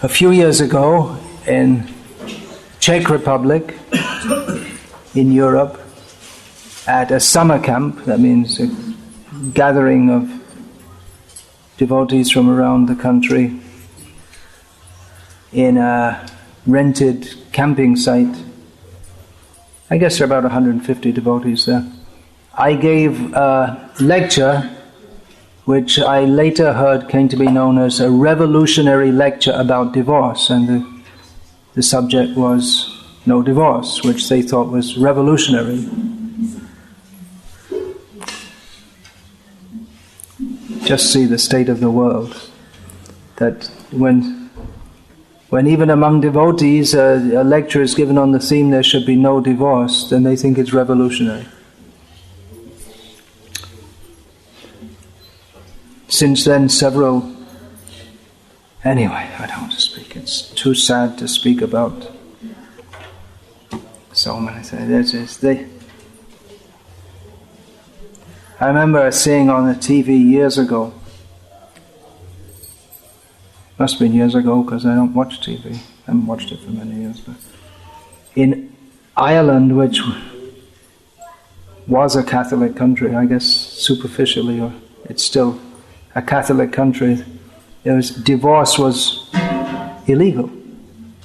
a few years ago in Czech Republic, in Europe, at a summer camp. That means a gathering of devotees from around the country in a rented camping site. I guess there are about 150 devotees there. I gave a lecture which I later heard came to be known as a revolutionary lecture about divorce, and the subject was no divorce, which they thought was revolutionary. Just see the state of the world, that when even among devotees a lecture is given on the theme there should be no divorce, then they think it's revolutionary. Since then, anyway, I don't want to speak. It's too sad to speak about so many things. I remember seeing on the TV years ago, must have been years ago because I don't watch TV. I haven't watched it for many years. But in Ireland, which was a Catholic country, I guess superficially, or it's still a Catholic country, divorce was illegal.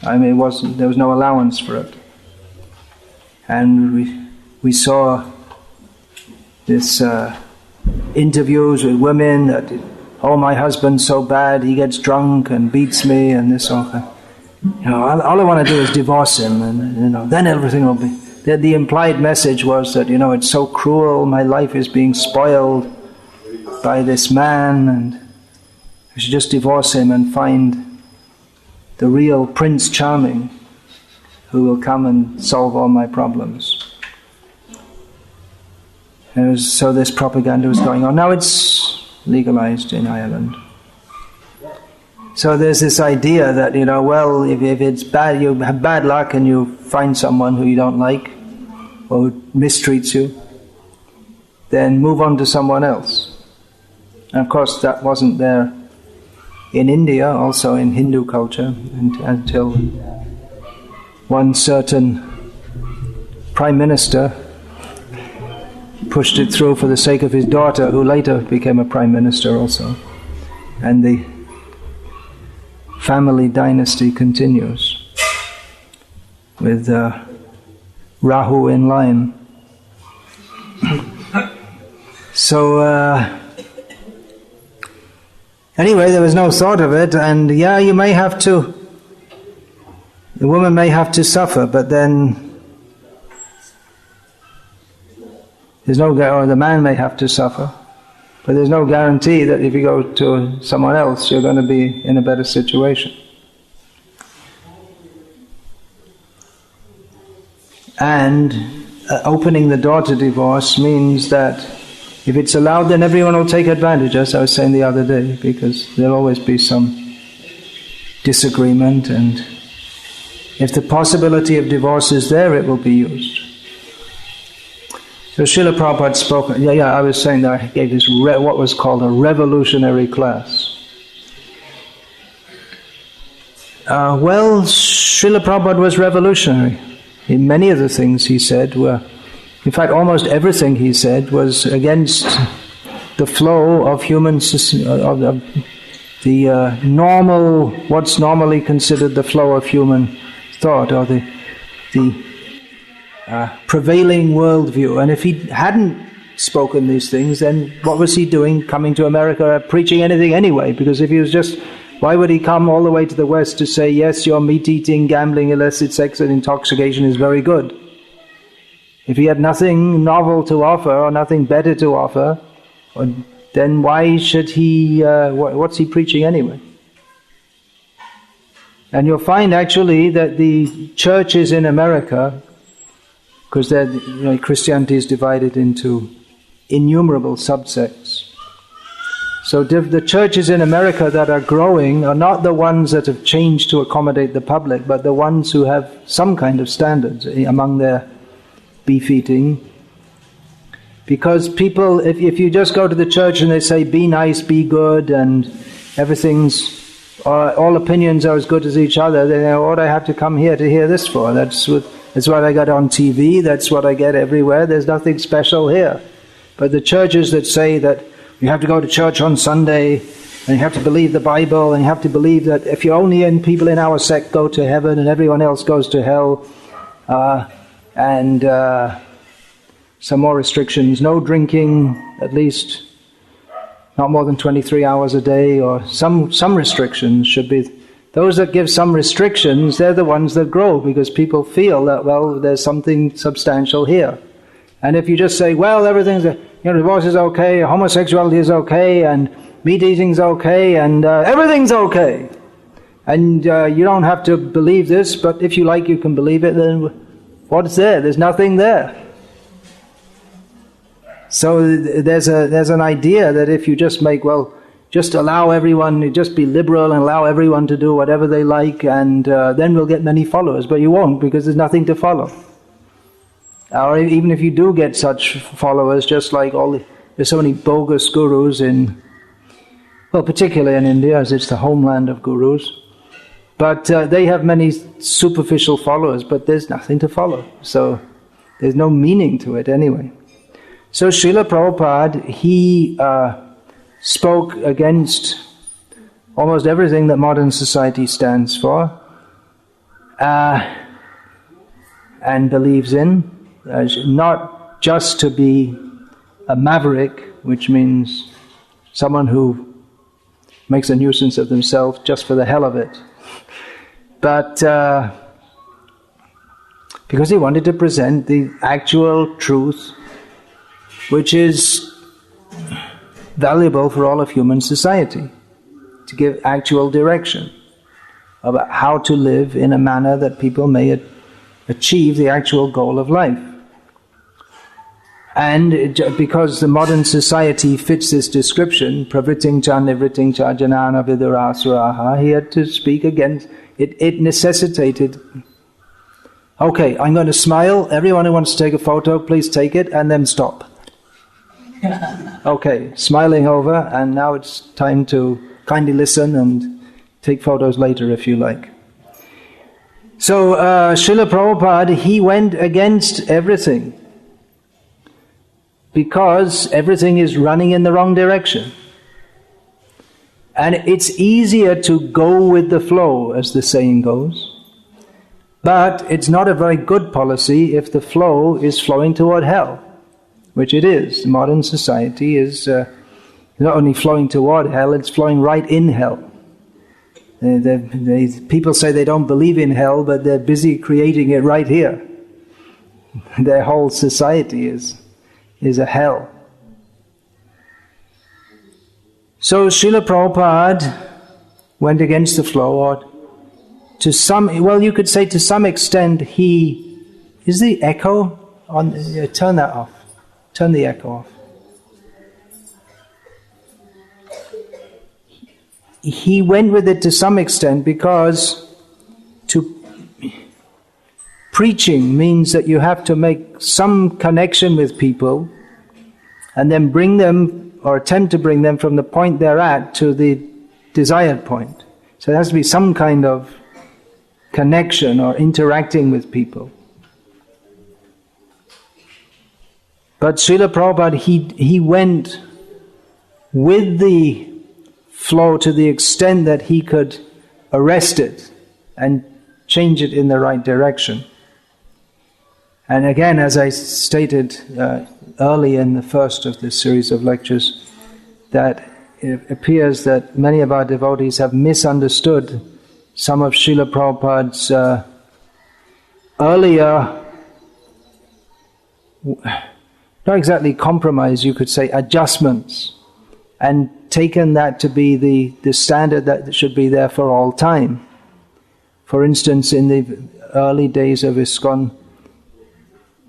I mean, there was no allowance for it. And we saw this interviews with women that, oh, my husband's so bad, he gets drunk and beats me, and this all kind. All I want to do is divorce him, and then everything will be. The implied message was that it's so cruel, my life is being spoiled by this man, and I should just divorce him and find the real Prince Charming who will come and solve all my problems. So this propaganda was going on. Now it's legalized in Ireland. So there's this idea that, well, if it's bad, you have bad luck and you find someone who you don't like or who mistreats you, then move on to someone else. And of course that wasn't there in India, also in Hindu culture, until one certain prime minister pushed it through for the sake of his daughter, who later became a prime minister also. And the family dynasty continues with Rahu in line. So anyway, there was no thought of it, and the woman may have to suffer, but then or the man may have to suffer, but there's no guarantee that if you go to someone else, you're going to be in a better situation. And opening the door to divorce means that if it's allowed, then everyone will take advantage, as I was saying the other day, because there'll always be some disagreement, and if the possibility of divorce is there, it will be used. So Srila Prabhupada spoke, I was saying that I gave this what was called a revolutionary class. Srila Prabhupada was revolutionary. In many of the things he said were, in fact almost everything he said was against the flow of what's normally considered the flow of human thought, or the prevailing worldview. And if he hadn't spoken these things, then what was he doing coming to America, preaching anything anyway? Because if he was why would he come all the way to the West to say, yes, your meat-eating, gambling, illicit sex and intoxication is very good? If he had nothing novel to offer, or nothing better to offer, then why should he, what's he preaching anyway? And you'll find actually that the churches in America, because Christianity is divided into innumerable subsects. So the churches in America that are growing are not the ones that have changed to accommodate the public, but the ones who have some kind of standards among their beef-eating. Because people, if you just go to the church and they say, be nice, be good, and everything's all opinions are as good as each other, then what do I have to come here to hear this for? That's what I got on TV, that's what I get everywhere, there's nothing special here. But the churches that say that you have to go to church on Sunday, and you have to believe the Bible, and you have to believe that if you're only in, people in our sect go to heaven and everyone else goes to hell, and some more restrictions, no drinking, at least not more than 23 hours a day, or some restrictions should be. Those that give some restrictions, they're the ones that grow, because people feel that, well, there's something substantial here. And if you just say, well, everything's, divorce is okay, homosexuality is okay, and meat eating's okay, and everything's okay, and you don't have to believe this, but if you like, you can believe it, then what's there? There's nothing there. So there's an idea that if you just just allow everyone, just be liberal and allow everyone to do whatever they like, and then we'll get many followers. But you won't, because there's nothing to follow. Or even if you do get such followers, just like there's so many bogus gurus particularly in India, as it's the homeland of gurus. But they have many superficial followers, but there's nothing to follow. So there's no meaning to it anyway. So Srila Prabhupada, he spoke against almost everything that modern society stands for and believes in. Not just to be a maverick, which means someone who makes a nuisance of themselves just for the hell of it, but because he wanted to present the actual truth, which is valuable for all of human society, to give actual direction about how to live in a manner that people may achieve the actual goal of life. And because the modern society fits this description, pravriting cha nivriting cha janana vidurasuraha, he had to speak against it. It necessitated, okay, I'm going to smile, everyone who wants to take a photo, please take it, and then stop. Okay, smiling over, and now it's time to kindly listen and take photos later if you like. So Srila Prabhupada, he went against everything, because everything is running in the wrong direction. And it's easier to go with the flow, as the saying goes, but it's not a very good policy if the flow is flowing toward hell, which it is. Modern society is not only flowing toward hell, it's flowing right in hell. People say they don't believe in hell, but they're busy creating it right here. Their whole society is a hell. So Srila Prabhupada went against the flow, or you could say to some extent is the echo on? Turn that off. Turn the echo off. He went with it to some extent because preaching means that you have to make some connection with people and then bring them, or attempt to bring them from the point they're at to the desired point. So there has to be some kind of connection or interacting with people. But Srila Prabhupada, he went with the flow to the extent that he could arrest it and change it in the right direction. And again, as I stated early in the first of this series of lectures, that it appears that many of our devotees have misunderstood some of Srila Prabhupada's earlier, not exactly compromise, you could say adjustments, and taken that to be the standard that should be there for all time. For instance, in the early days of ISKCON,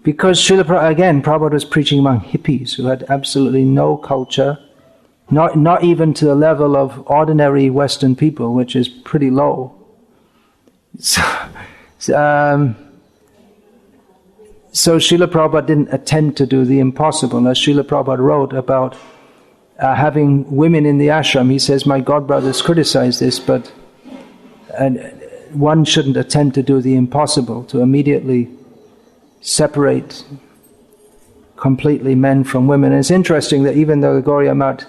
because Prabhupada was preaching among hippies who had absolutely no culture, not even to the level of ordinary Western people, which is pretty low. So Srila Prabhupada didn't attempt to do the impossible. As Srila Prabhupada wrote about having women in the ashram, he says, my godbrothers criticize this, but and one shouldn't attempt to do the impossible, to immediately separate completely men from women. And it's interesting that even though the Gauriya Math,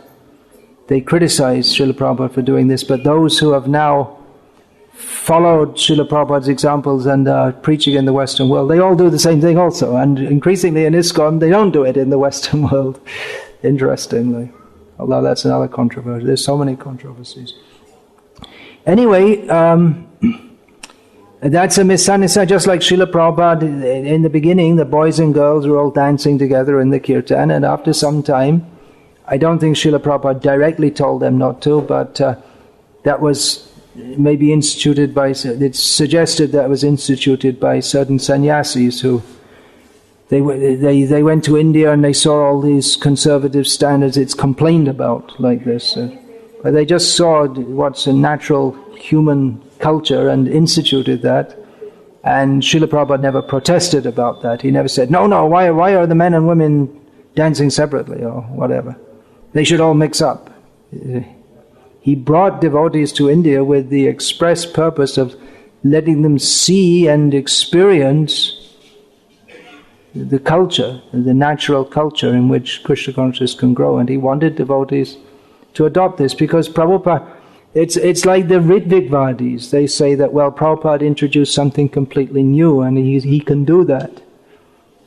they criticize Srila Prabhupada for doing this, but those who have now followed Srila Prabhupada's examples and are preaching in the Western world, they all do the same thing also. And increasingly in ISKCON, they don't do it in the Western world, interestingly. Although that's another controversy. There's so many controversies. Anyway, that's a misunderstanding. Just like Srila Prabhupada, in the beginning, the boys and girls were all dancing together in the kirtan, and after some time, I don't think Srila Prabhupada directly told them not to, but that was maybe instituted by, it's suggested that it was instituted by certain sannyasis who, they went to India and they saw all these conservative standards it's complained about like this. But they just saw what's a natural human culture and instituted that. And Srila Prabhupada never protested about that. He never said, no, why are the men and women dancing separately or whatever? They should all mix up. He brought devotees to India with the express purpose of letting them see and experience the culture, the natural culture in which Krishna consciousness can grow. And he wanted devotees to adopt this because Prabhupada, it's like the Ritvigvadis. They say that, well, Prabhupada introduced something completely new and he can do that.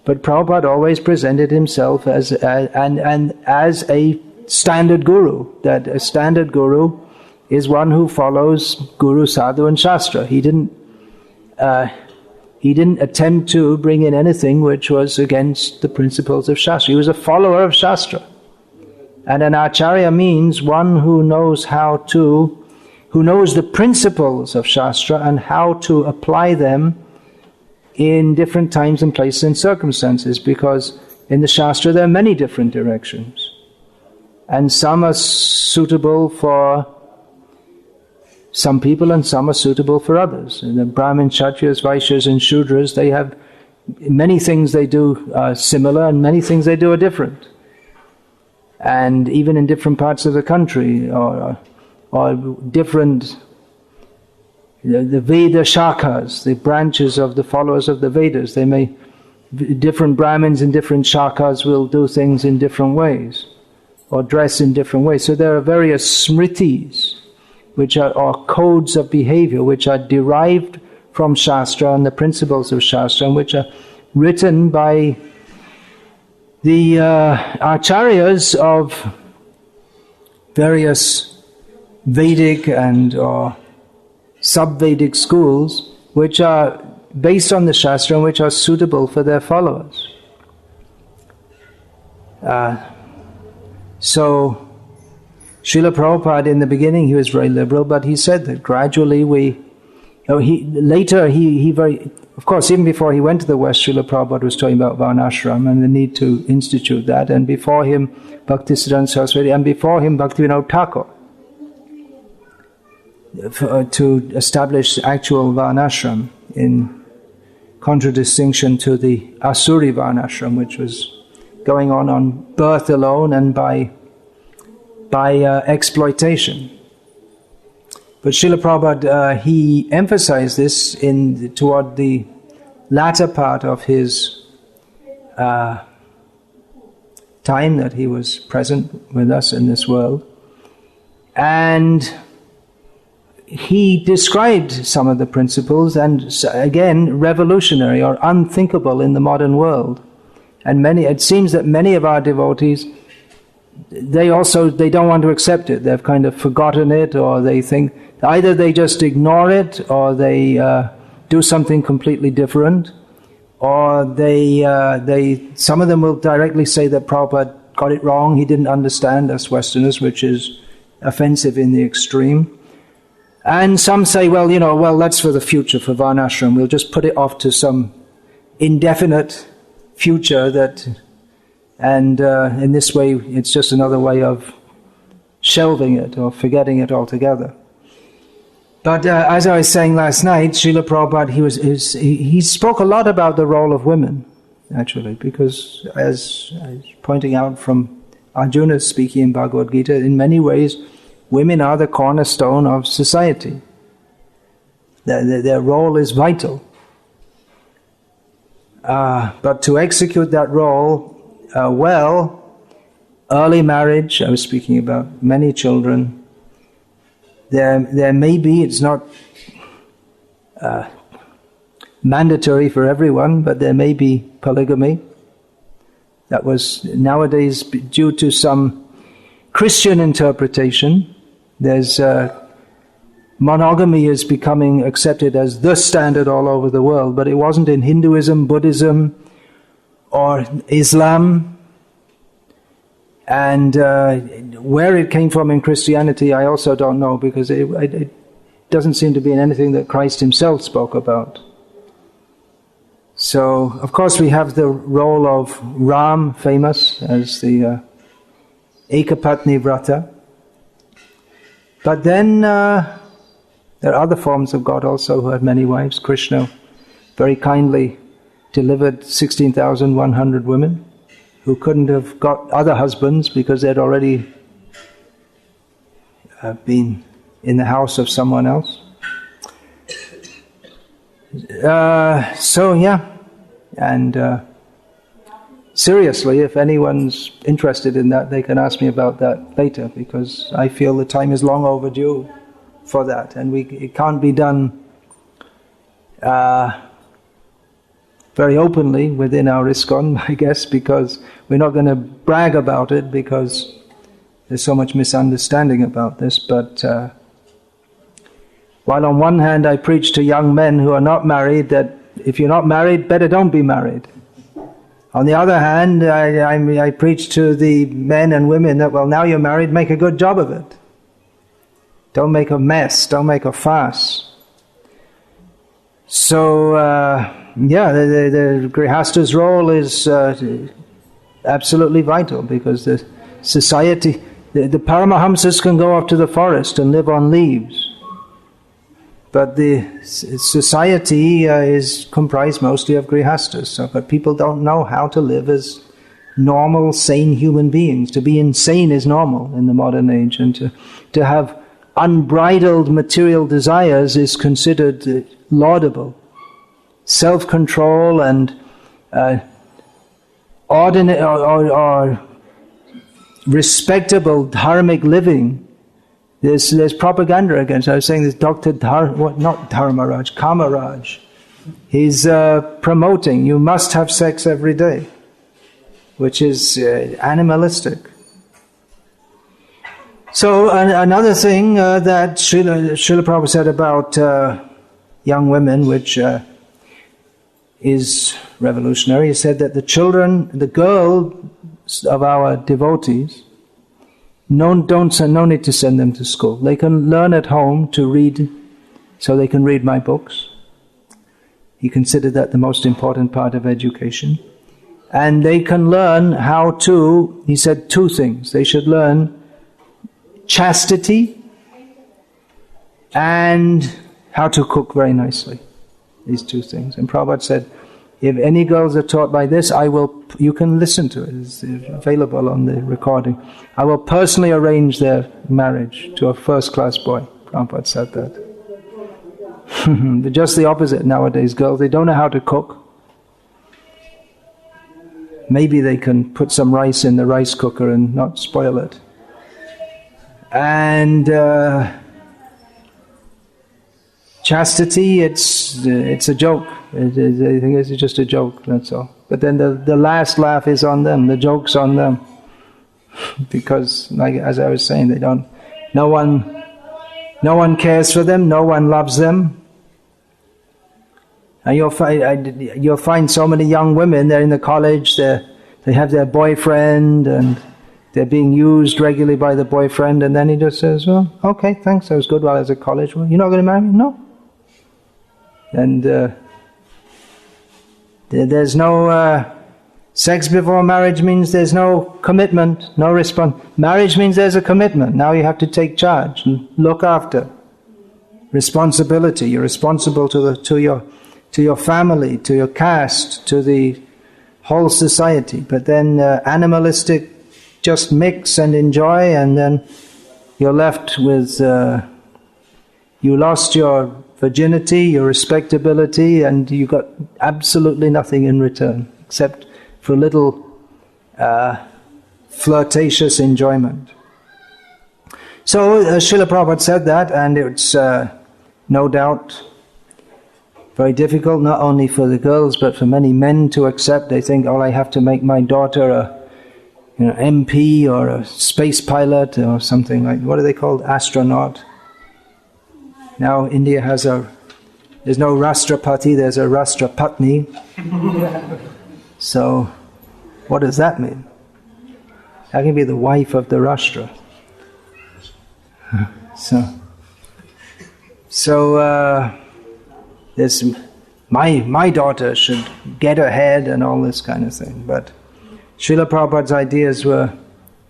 But Prabhupada always presented himself as a standard guru, that a standard guru is one who follows Guru, Sadhu and Shastra. He didn't attempt to bring in anything which was against the principles of Shastra. He was a follower of Shastra. And an Acharya means one who knows who knows the principles of Shastra and how to apply them in different times and places and circumstances, because in the Shastra there are many different directions. And some are suitable for some people and some are suitable for others. And the Brahmin, Kshatriyas, Vaishyas and Shudras, they have many things they do similar and many things they do are different. And even in different parts of the country or different, the Veda Shakhas, the branches of the followers of the Vedas, different Brahmins in different Shakhas will do things in different ways or dress in different ways. So there are various smritis, which are codes of behavior, which are derived from Shastra and the principles of Shastra, and which are written by the acharyas of various Vedic and or sub-Vedic schools, which are based on the Shastra and which are suitable for their followers. So Srila Prabhupada, in the beginning, he was very liberal, but he said that gradually of course, even before he went to the West, Srila Prabhupada was talking about Varnashram and the need to institute that, and before him, Bhaktisiddhanta Saraswati, and before him, Bhaktivinoda Thakur, to establish actual Varnashram in contradistinction to the Asuri Varnashram, which was going on birth alone and by exploitation. But Srila Prabhupada, he emphasized this toward the latter part of his time that he was present with us in this world. And he described some of the principles, and again, revolutionary or unthinkable in the modern world. And it seems that many of our devotees, they don't want to accept it. They've kind of forgotten it, or they think either they just ignore it, or they do something completely different, or some of them will directly say that Prabhupada got it wrong, he didn't understand us Westerners, which is offensive in the extreme. And some say, well, that's for the future, for Varnashram. We'll just put it off to some indefinite future and in this way, it's just another way of shelving it or forgetting it altogether. But as I was saying last night, Srila Prabhupada, he spoke a lot about the role of women, actually, because as I was pointing out from Arjuna speaking in Bhagavad Gita, in many ways, women are the cornerstone of society. Their role is vital. But to execute that role well, early marriage, I was speaking about many children, there may be, it's not mandatory for everyone, but there may be polygamy. That was nowadays due to some Christian interpretation. There's monogamy is becoming accepted as the standard all over the world, but it wasn't in Hinduism, Buddhism, or Islam. And where it came from in Christianity, I also don't know, because it doesn't seem to be in anything that Christ himself spoke about. So, of course, we have the role of Ram, famous as the Ekapatni Vrata. But then there are other forms of God also who had many wives. Krishna very kindly delivered 16,100 women who couldn't have got other husbands because they'd already been in the house of someone else. And seriously, if anyone's interested in that, they can ask me about that later, because I feel the time is long overdue for that, and it can't be done very openly within our ISKCON, I guess, because we're not going to brag about it, because there's so much misunderstanding about this. But while on one hand I preach to young men who are not married that if you're not married, better don't be married. On the other hand, I preach to the men and women that, well, now you're married, make a good job of it. Don't make a mess, don't make a fuss. So, the Grihasta's role is absolutely vital, because the society, the Paramahamsas can go off to the forest and live on leaves. But the society is comprised mostly of grihastas. But people don't know how to live as normal, sane human beings. To be insane is normal in the modern age, and to have unbridled material desires is considered laudable. Self-control and ordinary or respectable dharmic living. There's propaganda against it. I was saying this Dr. Kamaraj. He's promoting, you must have sex every day, which is animalistic. So another thing that Srila Prabhupada said about young women, which is revolutionary, he said that the girls of our devotees, no need to send them to school. They can learn at home to read, so they can read my books. He considered that the most important part of education. And they can learn how to, he said two things. They should learn chastity and how to cook very nicely. These two things. And Prabhupada said, if any girls are taught by this, you can listen to it. It's available on the recording. I will personally arrange their marriage to a first-class boy. Prabhupada said that. But just the opposite nowadays, girls, they don't know how to cook. Maybe they can put some rice in the rice cooker and not spoil it. And chastity, it's a joke. I think it's just a joke, that's all. But then the last laugh is on them, the joke's on them. Because, like as I was saying, no one cares for them, no one loves them. And you'll find so many young women, they're in the college, they have their boyfriend, and they're being used regularly by the boyfriend, and then he just says, well, okay, thanks, I was good while I was at college. Well, you're not going to marry me? No. And there's no sex before marriage means there's no commitment, no response. Marriage means there's a commitment. Now you have to take charge and look after. Responsibility. You're responsible to your family, to your caste, to the whole society. But then animalistic, just mix and enjoy, and then you're left with you lost your virginity, your respectability, and you got absolutely nothing in return except for a little flirtatious enjoyment. So Srila Prabhupada said that, and it's no doubt very difficult, not only for the girls, but for many men to accept. They think, oh, I have to make my daughter a MP or a space pilot or something like, what are they called? Astronaut. Now India has there's no Rashtrapati, there's a Rashtrapatni. So, what does that mean? How can be the wife of the Rashtra? So there's my daughter should get ahead and all this kind of thing. But Srila Prabhupada's ideas were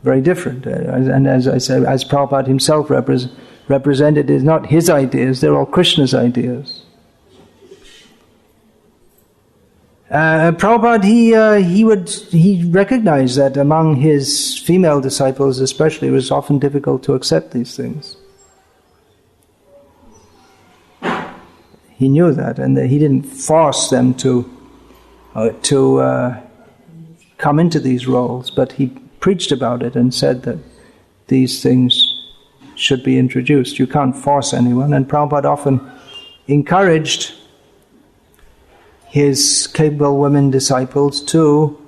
very different. And as I said, as Prabhupada himself represented, it's not his ideas, they're all Krishna's ideas. Prabhupada, he recognized that among his female disciples especially, it was often difficult to accept these things. He knew that, and that he didn't force them to come into these roles, but he preached about it and said that these things should be introduced. You can't force anyone, and Prabhupada often encouraged his capable women disciples to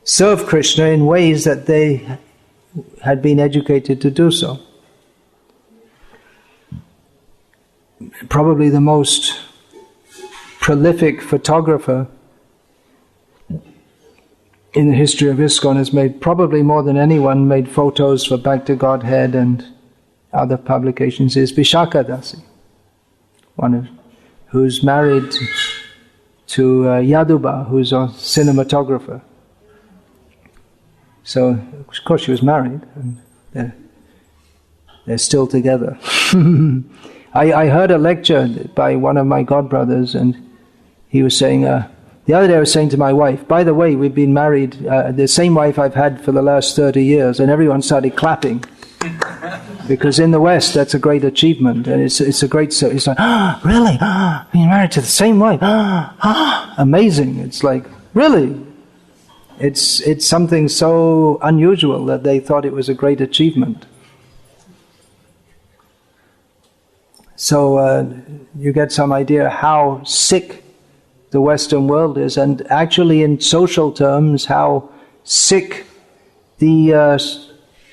serve Krishna in ways that they had been educated to do so. Probably the most prolific photographer in the history of ISKCON has made, probably more than anyone, made photos for Back to Godhead and other publications, is Vishakha Dasi, who's married to Yaduba, who's a cinematographer. So, of course, she was married, and they're still together. I heard a lecture by one of my godbrothers, and he was saying, the other day I was saying to my wife, by the way, we've been married, the same wife I've had for the last 30 years, and everyone started clapping. Because in the West, that's a great achievement, and it's a great. So it's like, really? Being married to the same wife? Amazing! It's like, really? It's something so unusual that they thought it was a great achievement. So you get some idea how sick the Western world is, and actually, in social terms, how sick the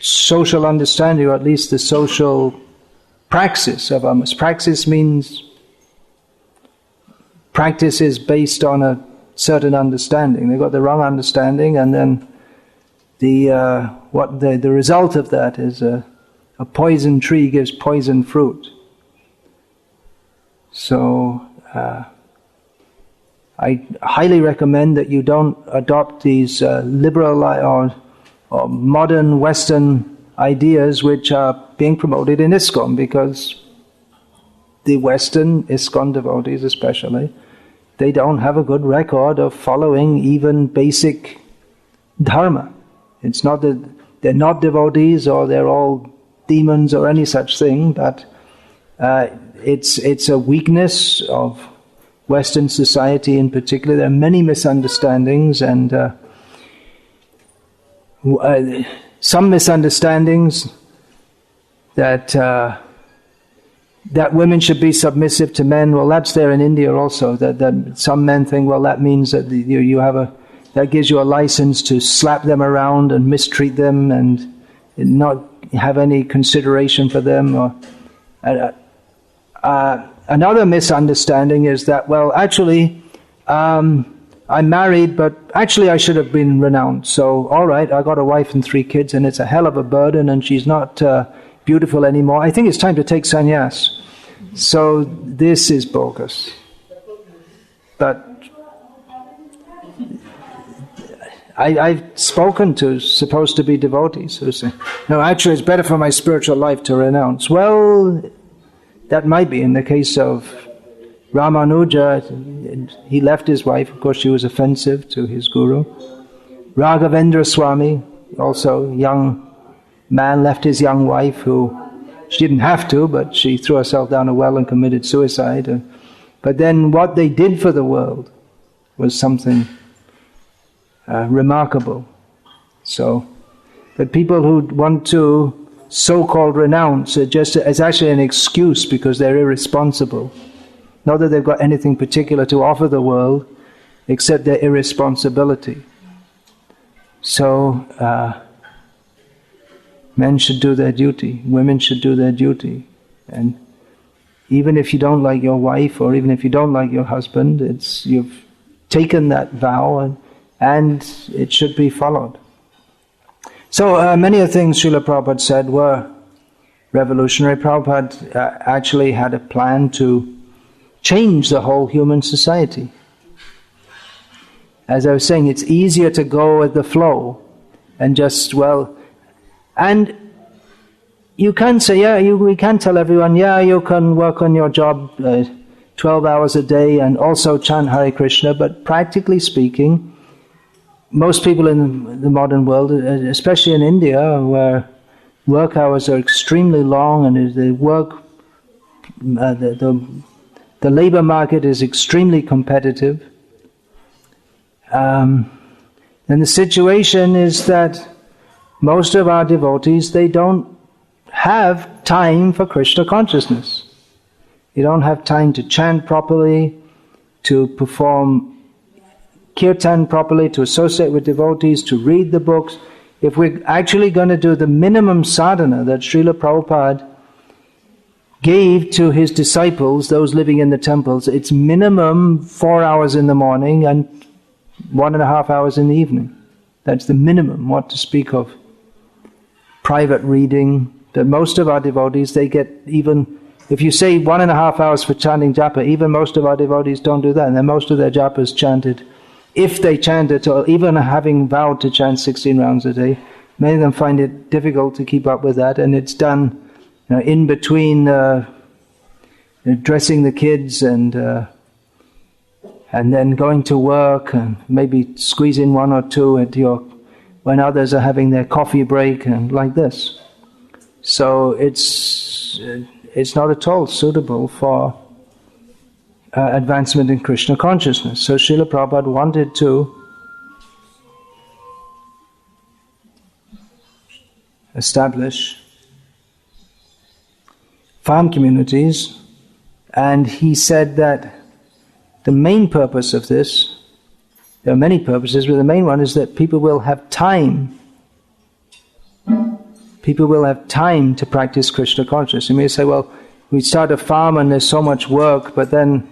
social understanding, or at least the social praxis of alms. Praxis means practice is based on a certain understanding. They've got the wrong understanding, and then the result of that is a poison tree gives poison fruit. So I highly recommend that you don't adopt these liberal or modern Western ideas which are being promoted in ISKCON, because the Western ISKCON devotees especially, they don't have a good record of following even basic dharma. It's not that they're not devotees or they're all demons or any such thing, but it's a weakness of Western society in particular. There are many misunderstandings, and some misunderstandings that women should be submissive to men. Well, that's there in India also. That some men think, well, that means that you have that gives you a license to slap them around and mistreat them and not have any consideration for them. Or another misunderstanding is that, well, actually, I'm married, but actually I should have been renounced. So, all right, I got a wife and 3 kids, and it's a hell of a burden, and she's not beautiful anymore. I think it's time to take sannyas. So this is bogus. But I've spoken to supposed to be devotees who say, no, actually it's better for my spiritual life to renounce. Well, that might be in the case of Ramanuja. He left his wife, of course she was offensive to his guru. Raghavendra Swami, also young man, left his young wife who She didn't have to, but she threw herself down a well and committed suicide. But then what they did for the world was something remarkable. So, but people who want to so-called renounce it's actually an excuse because they're irresponsible. Not that they've got anything particular to offer the world, except their irresponsibility. So, men should do their duty, women should do their duty. And even if you don't like your wife, or even if you don't like your husband, you've taken that vow and it should be followed. So many of the things Srila Prabhupada said were revolutionary. Prabhupada actually had a plan to change the whole human society. As I was saying, it's easier to go with the flow and just, and you can say, we can tell everyone, you can work on your job 12 hours a day and also chant Hare Krishna, but practically speaking, most people in the modern world, especially in India, where work hours are extremely long and the labor market is extremely competitive, then the situation is that most of our devotees, they don't have time for Krishna consciousness. You don't have time to chant properly, to perform kirtan properly, to associate with devotees, to read the books. If we're actually going to do the minimum sadhana that Srila Prabhupada gave to his disciples, those living in the temples, it's minimum 4 hours in the morning and 1.5 hours in the evening. That's the minimum, what to speak of private reading. That most of our devotees, they get even, if you say 1.5 hours for chanting japa, even most of our devotees don't do that, and then most of their japas chanted. If they chant it, or even having vowed to chant 16 rounds a day, many of them find it difficult to keep up with that, and it's done in between dressing the kids and then going to work, and maybe squeeze in 1 or 2 at when others are having their coffee break and like this. So it's not at all suitable for advancement in Krishna consciousness. So Srila Prabhupada wanted to establish farm communities, and he said that the main purpose of this, there are many purposes, but the main one is that people will have time. People will have time to practice Krishna consciousness. You may say, we start a farm and there's so much work, but then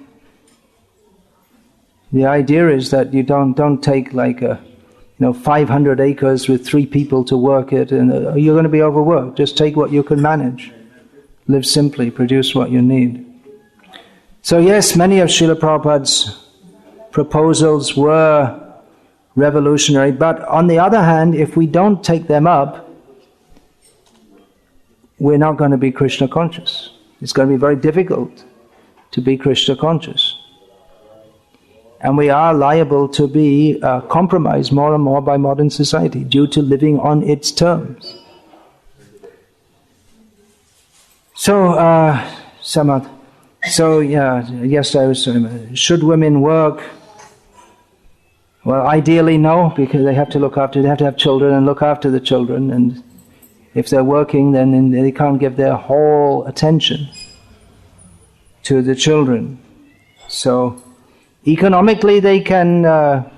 the idea is that you don't take 500 acres with 3 people to work it, and you're going to be overworked. Just take what you can manage. Live simply, produce what you need. So yes, many of Srila Prabhupada's proposals were revolutionary, but on the other hand, if we don't take them up, we're not going to be Krishna conscious. It's going to be very difficult to be Krishna conscious. And we are liable to be compromised more and more by modern society due to living on its terms. So, Samad. So, yesterday I was saying, should women work? Well, ideally no, because they have to have children and look after the children, and if they're working, then they can't give their whole attention to the children. So, economically they can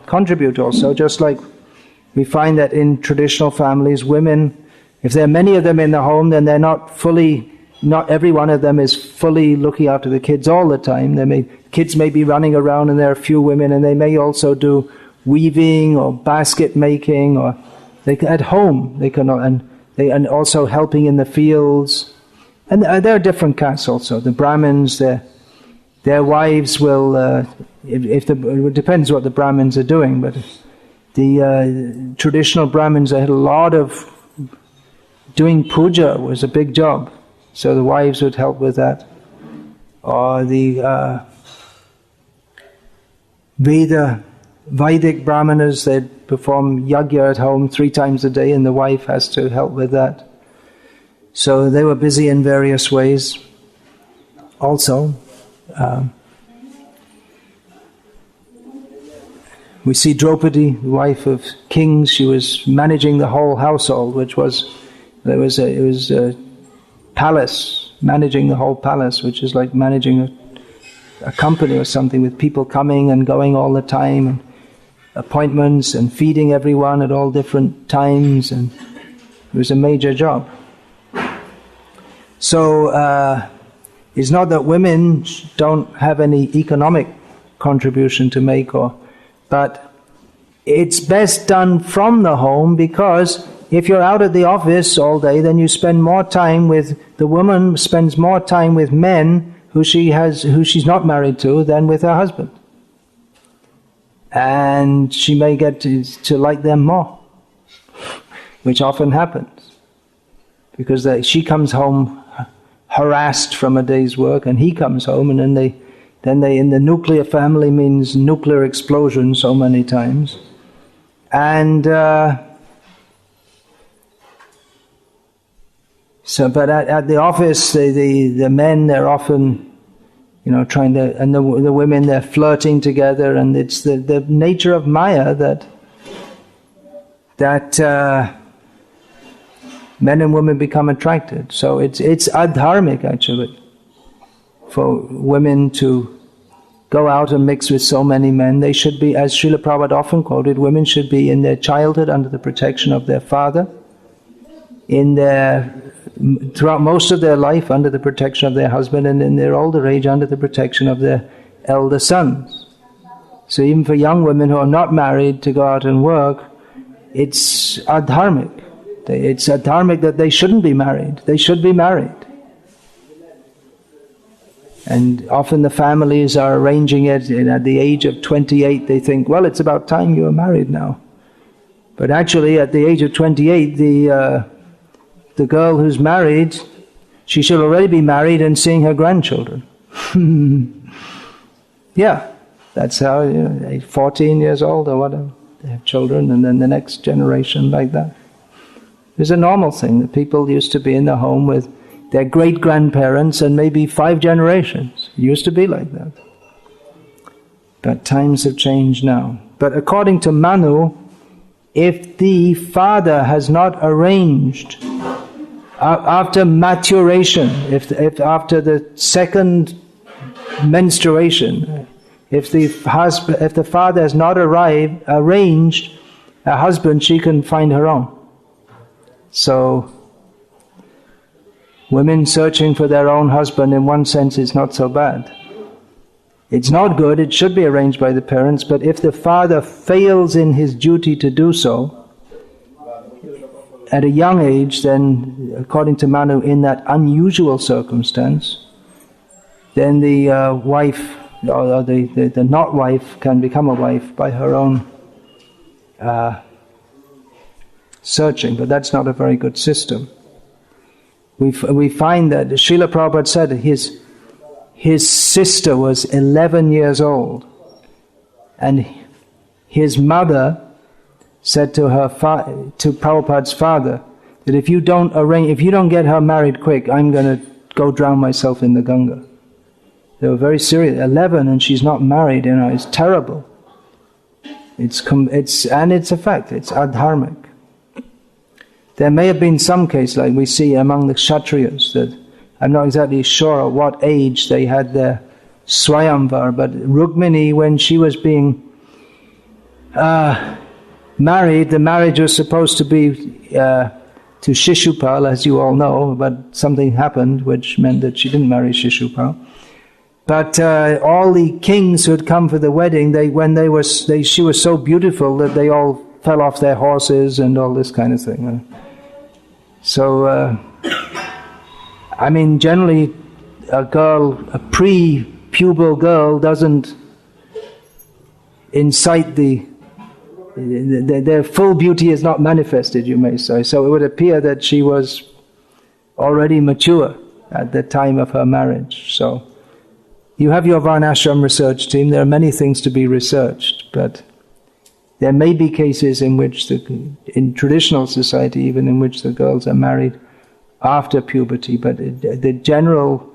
contribute also, just like we find that in traditional families, women, if there are many of them in the home, then they're not every one of them is fully looking after the kids all the time. Kids may be running around and there are a few women, and they may also do weaving or basket making, or at home they can, and also helping in the fields. And there are different castes also. The Brahmins, their wives will, it depends what the Brahmins are doing, but the traditional Brahmins, they had a lot of, doing puja was a big job. So the wives would help with that. Or the Vedic Brahmanas, they'd perform yajna at home 3 times a day, and the wife has to help with that. So they were busy in various ways also. We see Draupadi, the wife of kings. She was managing the whole household, it was a palace, managing the whole palace, which is like managing a company or something, with people coming and going all the time, and appointments, and feeding everyone at all different times, and it was a major job. So it's not that women don't have any economic contribution to make, but it's best done from the home, because if you're out at the office all day, then you spend more time the woman spends more time with men who she's not married to than with her husband. And she may get to like them more, which often happens, because she comes home harassed from a day's work, and he comes home, and then they in the nuclear family means nuclear explosion so many times. And but at the office, the men, they're often, trying to, and the women, they're flirting together, and it's the nature of Maya that men and women become attracted. So it's adharmic, actually, for women to go out and mix with so many men. They should be, as Srila Prabhupada often quoted, women should be in their childhood under the protection of their father, throughout most of their life under the protection of their husband, and in their older age under the protection of their elder sons. So even for young women who are not married to go out and work, it's adharmic. It's adharmic that they shouldn't be married. They should be married. And often the families are arranging it, and at the age of 28 they think, well, it's about time you are married now. But actually at the age of 28, the girl who's married, she should already be married and seeing her grandchildren. Yeah, that's how, 14 years old or whatever, they have children, and then the next generation like that. It was a normal thing that people used to be in the home with their great-grandparents and maybe 5 generations. It used to be like that. But times have changed now. But according to Manu, if the father has not arranged after maturation, if after the second menstruation, if the father has not arranged a husband, she can find her own. So women searching for their own husband, in one sense, is not so bad. It's not good, it should be arranged by the parents, but if the father fails in his duty to do so, at a young age, then, according to Manu, in that unusual circumstance, then the wife, or the not wife, can become a wife by her own searching, but that's not a very good system. We find that Srila Prabhupada said his sister was 11 years old, and his mother said to to Prabhupada's father that if you don't get her married quick, I'm going to go drown myself in the Ganga. They were very serious. 11 and she's not married, it's terrible. It's a fact. It's adharmic. There may have been some case, like we see among the Kshatriyas, that I'm not exactly sure at what age they had their Swayamvar, but Rukmini, when she was being married, the marriage was supposed to be to Shishupal, as you all know, but something happened which meant that she didn't marry Shishupal. But all the kings who had come for the wedding, she was so beautiful that they all fell off their horses and all this kind of thing. So, generally a pre-pubal girl doesn't incite their full beauty is not manifested, you may say. So it would appear that she was already mature at the time of her marriage. So you have your Varnashram research team. There are many things to be researched, but there may be cases in which, in traditional society even, in which the girls are married after puberty, but the general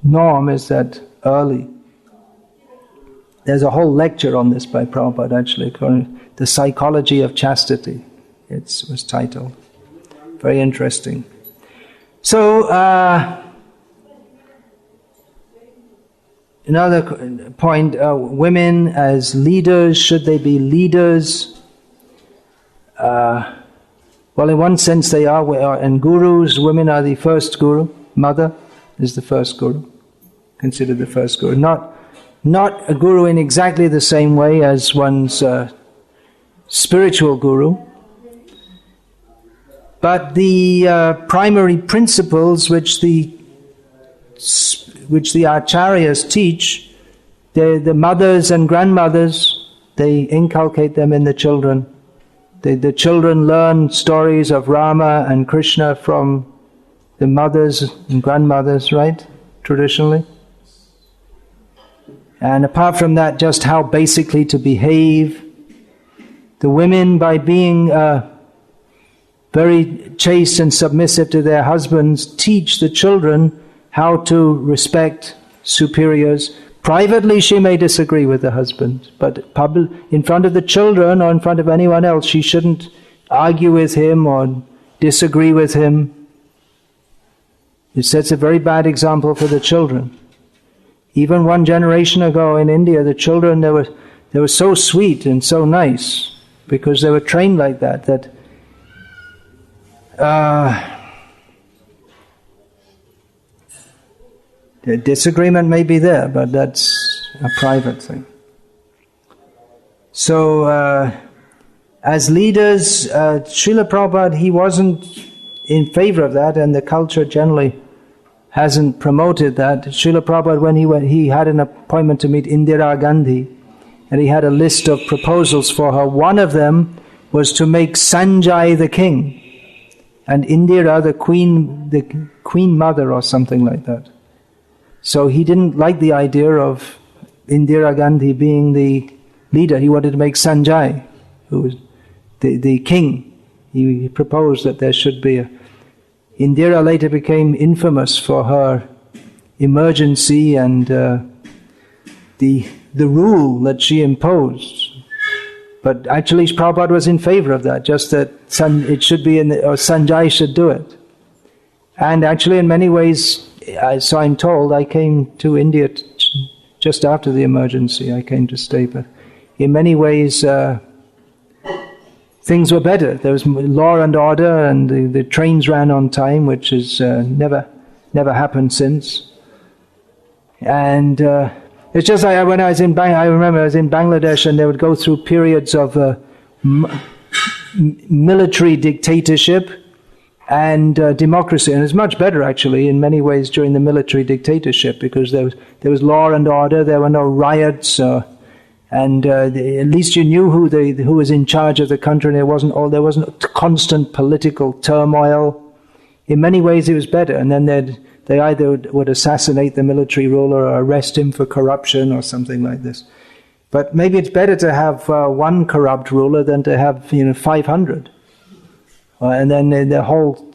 norm is that early. There's a whole lecture on this by Prabhupada, actually, called The Psychology of Chastity. It was titled. Very interesting. So, another point, women as leaders, should they be leaders? Well, in one sense they are, and gurus, women are the first guru. Mother is the first guru, considered the first guru. Not a guru in exactly the same way as one's spiritual guru, but the primary principles which the acharyas teach, the mothers and grandmothers, they inculcate them in the children. The children learn stories of Rama and Krishna from the mothers and grandmothers, right? Traditionally. And apart from that, just how basically to behave. The women, by being very chaste and submissive to their husbands, teach the children how to respect superiors. Privately, she may disagree with the husband, but in front of the children or in front of anyone else, she shouldn't argue with him or disagree with him. It sets a very bad example for the children. Even one generation ago in India, the children, they were so sweet and so nice because they were trained like that. The disagreement may be there, but that's a private thing. So, as leaders, Srila Prabhupada, he wasn't in favor of that, and the culture generally hasn't promoted that. Srila Prabhupada, when he had an appointment to meet Indira Gandhi, and he had a list of proposals for her. One of them was to make Sanjay the king, and Indira the queen mother or something like that. So he didn't like the idea of Indira Gandhi being the leader. He wanted to make Sanjay, who was the king. He proposed that there should be Indira later became infamous for her emergency and the rule that she imposed. But actually Prabhupada was in favor of that, just that it should be or Sanjay should do it. And actually in many ways, so I'm told, I came to India just after the emergency. I came to stay, but in many ways things were better. There was law and order, and the trains ran on time, which has never happened since. And it's just like when I was in I remember I was in Bangladesh, and they would go through periods of military dictatorship and democracy, and it's much better actually in many ways during the military dictatorship, because there was law and order. There were no riots, and at least you knew who was in charge of the country, and there wasn't constant political turmoil. In many ways, it was better. And then they either would assassinate the military ruler or arrest him for corruption or something like this. But maybe it's better to have one corrupt ruler than to have 500. And then the whole...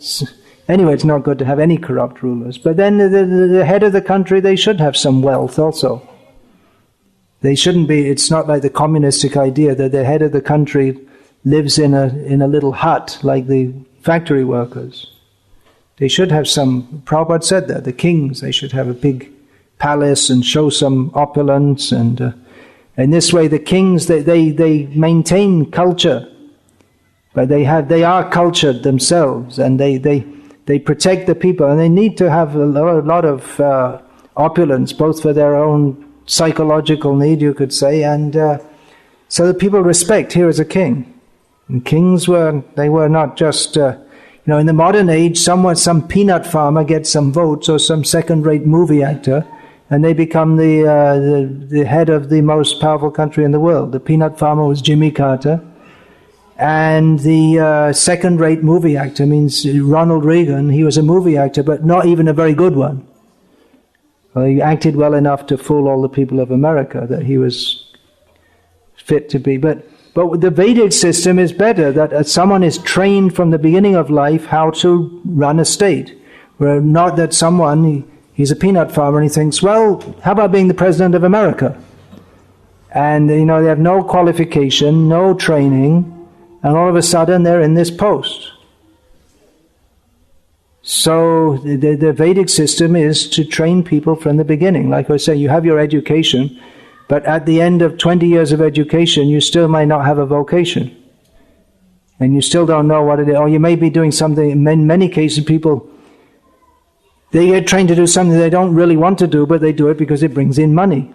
Anyway, it's not good to have any corrupt rulers. But then the head of the country, they should have some wealth also. They shouldn't be... It's not like the communistic idea that the head of the country lives in a little hut like the factory workers. They should have some... Prabhupada said that, the kings, they should have a big palace and show some opulence. And in this way, the kings, they maintain culture. But they are cultured themselves, and they protect the people, and they need to have a lot of opulence, both for their own psychological need, you could say, and so that people respect. Here is a king. And kings were not just, in the modern age, some peanut farmer gets some votes, or some second-rate movie actor, and they become the head of the most powerful country in the world. The peanut farmer was Jimmy Carter. And the second-rate movie actor means Ronald Reagan. He was a movie actor, but not even a very good one. Well, he acted well enough to fool all the people of America that he was fit to be. But But the Vedic system is better, that someone is trained from the beginning of life how to run a state. Where not that someone, he's a peanut farmer and he thinks, well, how about being the President of America? And they have no qualification, no training, and all of a sudden they're in this post. So the Vedic system is to train people from the beginning. Like I say, you have your education, but at the end of 20 years of education, you still might not have a vocation. And you still don't know what it is. Or you may be doing something, in many cases people, they get trained to do something they don't really want to do, but they do it because it brings in money.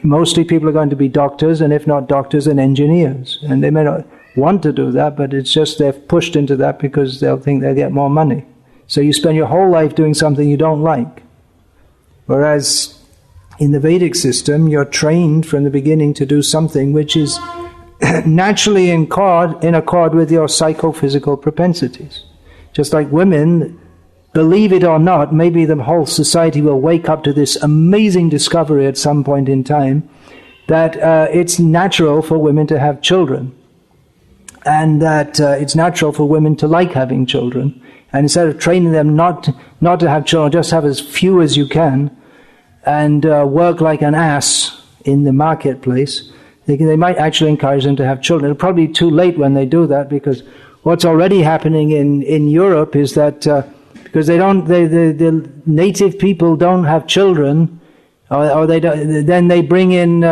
Mostly people are going to be doctors, and if not doctors, then engineers. And they may not want to do that, but it's just they're pushed into that because they'll think they'll get more money. So you spend your whole life doing something you don't like. Whereas in the Vedic system, you're trained from the beginning to do something which is naturally in accord with your psychophysical propensities. Just like women, believe it or not, maybe the whole society will wake up to this amazing discovery at some point in time that it's natural for women to have children. And that it's natural for women to like having children. And instead of training them not to have children, just have as few as you can, and work like an ass in the marketplace, they might actually encourage them to have children. It'll probably be too late when they do that, because what's already happening in Europe is that because the native people don't have children, or they don't, then they bring in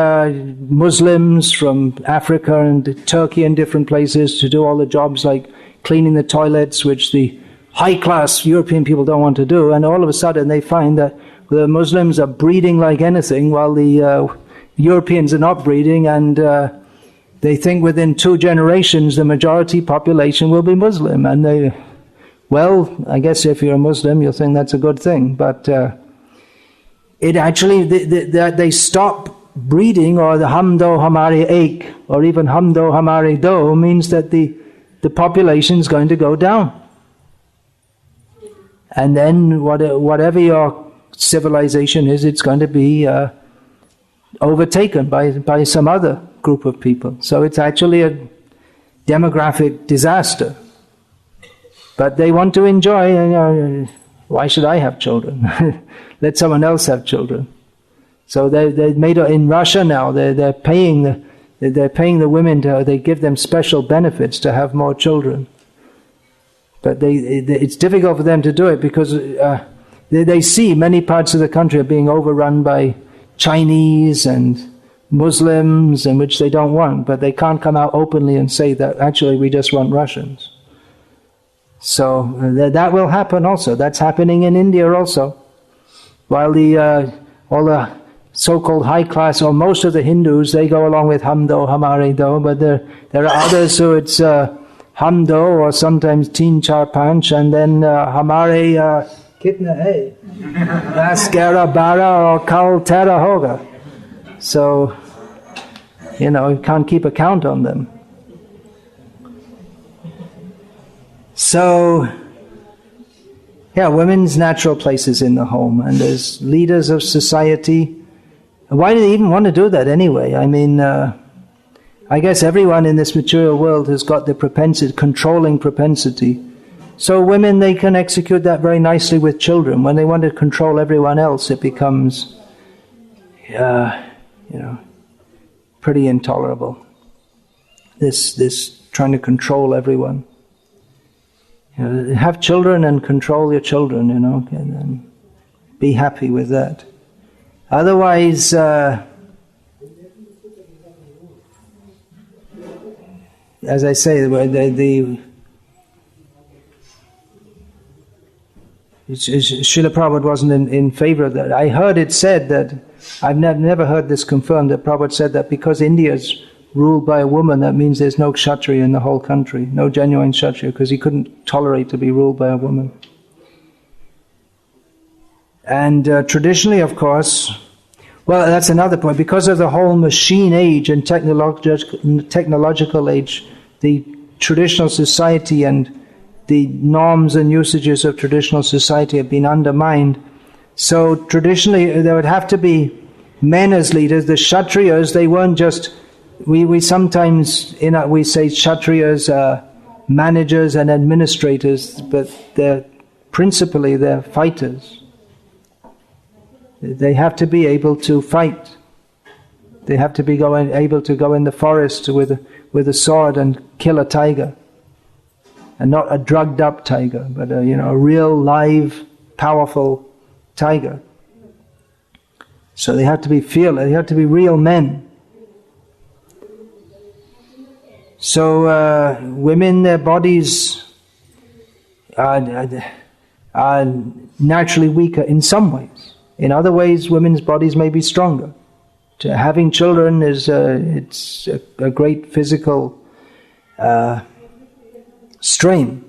Muslims from Africa and Turkey and different places to do all the jobs like cleaning the toilets, which the high-class European people don't want to do, and all of a sudden they find that the Muslims are breeding like anything, while the Europeans are not breeding, and they think within 2 generations the majority population will be Muslim. And I guess if you're a Muslim, you'll think that's a good thing, but it actually, they stop breeding, or the hum do hamare ek, or even hum do hamare do, means that the population is going to go down. And then whatever your civilization is, it's going to be overtaken by some other group of people. So it's actually a demographic disaster. But they want to enjoy, why should I have children? Let someone else have children. So they made it in Russia now. They're paying the women they give them special benefits to have more children. But it's difficult for them to do it because they see many parts of the country are being overrun by Chinese and Muslims, and which they don't want. But they can't come out openly and say that actually we just want Russians. So that will happen also. That's happening in India also. While all the so-called high class, or most of the Hindus, they go along with hum do, hamare do, but there are others who it's hum do, or sometimes teen char panch, and then hamare kitna hai, das gara bara, or kal tera hoga. So, you can't keep a count on them. So, women's natural place is in the home, and as leaders of society, why do they even want to do that anyway? I mean, I guess everyone in this material world has got the controlling propensity. So women, they can execute that very nicely with children. When they want to control everyone else, it becomes, pretty intolerable. This trying to control everyone. Have children and control your children, and then be happy with that. Otherwise, as I say, Srila Prabhupada wasn't in favor of that. I heard it said that, I've never heard this confirmed, that Prabhupada said that because India's ruled by a woman, that means there's no Kshatriya in the whole country, no genuine Kshatriya, because he couldn't tolerate to be ruled by a woman. And traditionally, of course, well, that's another point, because of the whole machine age and technological age, the traditional society and the norms and usages of traditional society have been undermined. So traditionally, there would have to be men as leaders. The Kshatriyas, they weren't just we sometimes we say Kshatriyas are managers and administrators, but principally they're fighters. They have to be able to fight. They have to be able to go in the forest with a sword and kill a tiger, and not a drugged up tiger, but a real live, powerful tiger. So they have to be fearless. They have to be real men. So women, their bodies are naturally weaker in some ways. In other ways, women's bodies may be stronger. Having children is it's a great physical strain,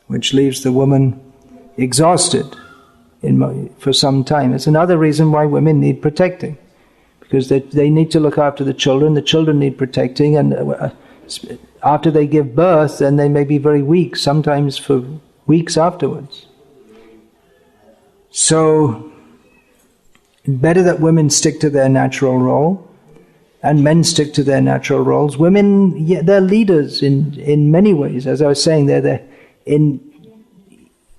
which leaves the woman exhausted for some time. It's another reason why women need protecting, because they need to look after the children need protecting, and after they give birth, then they may be very weak, sometimes for weeks afterwards. So, better that women stick to their natural role, and men stick to their natural roles. Women, they're leaders in many ways. As I was saying,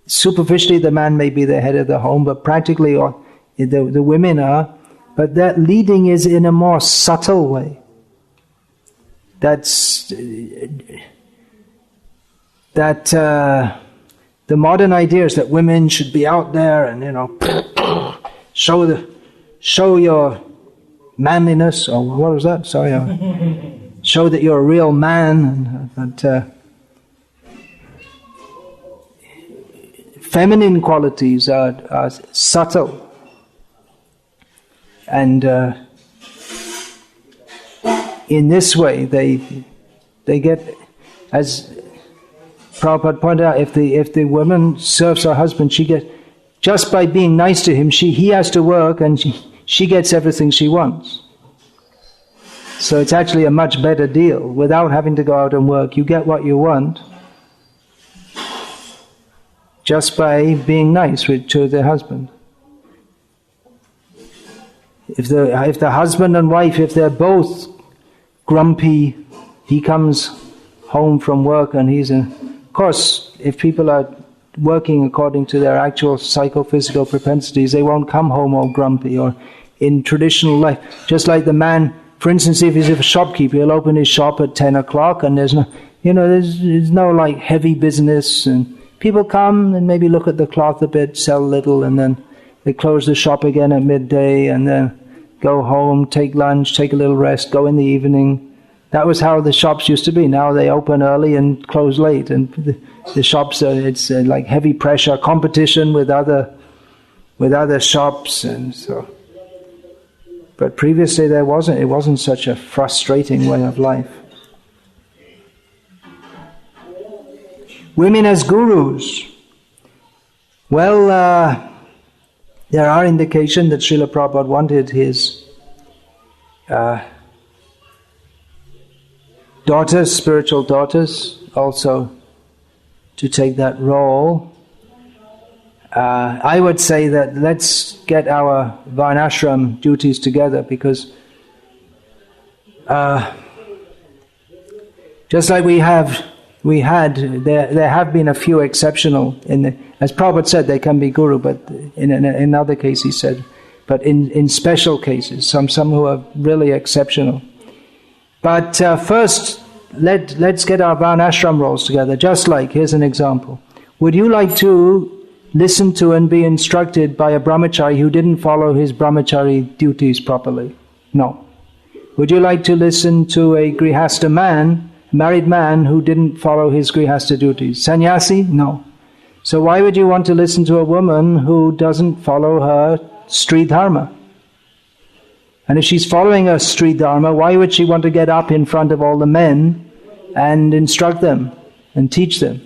superficially the man may be the head of the home, but practically the women are. But that leading is in a more subtle way. The modern idea is that women should be out there and show your manliness, or what was that? Sorry, show that you're a real man. But feminine qualities are subtle, and in this way they get, as Prabhupada pointed out, if the woman serves her husband, she gets, just by being nice to him, he has to work, and she gets everything she wants. So it's actually a much better deal. Without having to go out and work, you get what you want just by being nice to the husband. If the husband and wife, if they're both grumpy, he comes home from work and of course, if people are working according to their actual psychophysical propensities, they won't come home all grumpy. Or in traditional life, just like the man, for instance, if he's a shopkeeper, he'll open his shop at 10 o'clock and there's no like heavy business, and people come and maybe look at the cloth a bit, sell a little, and then they close the shop again at midday, and then go home, take lunch, take a little rest, go in the evening. That was how the shops used to be. Now they open early and close late, and the shops it's like heavy pressure, competition with other shops, and so. But previously it wasn't such a frustrating way of life. Women as gurus. Well, there are indications that Srila Prabhupada wanted his daughters, spiritual daughters, also to take that role. I would say that let's get our varnashram duties together, because just like there have been a few exceptional, as Prabhupada said, they can be guru, but in another case he said, but in special cases, some who are really exceptional. But first, let's get our varnashram roles together. Just like, here's an example. Would you like to listen to and be instructed by a brahmachari who didn't follow his brahmachari duties properly? No. Would you like to listen to a grihasta man, married man, who didn't follow his grihasta duties? Sannyasi? No. So why would you want to listen to a woman who doesn't follow her Sri Dharma? And if she's following her Sri Dharma, why would she want to get up in front of all the men and instruct them and teach them?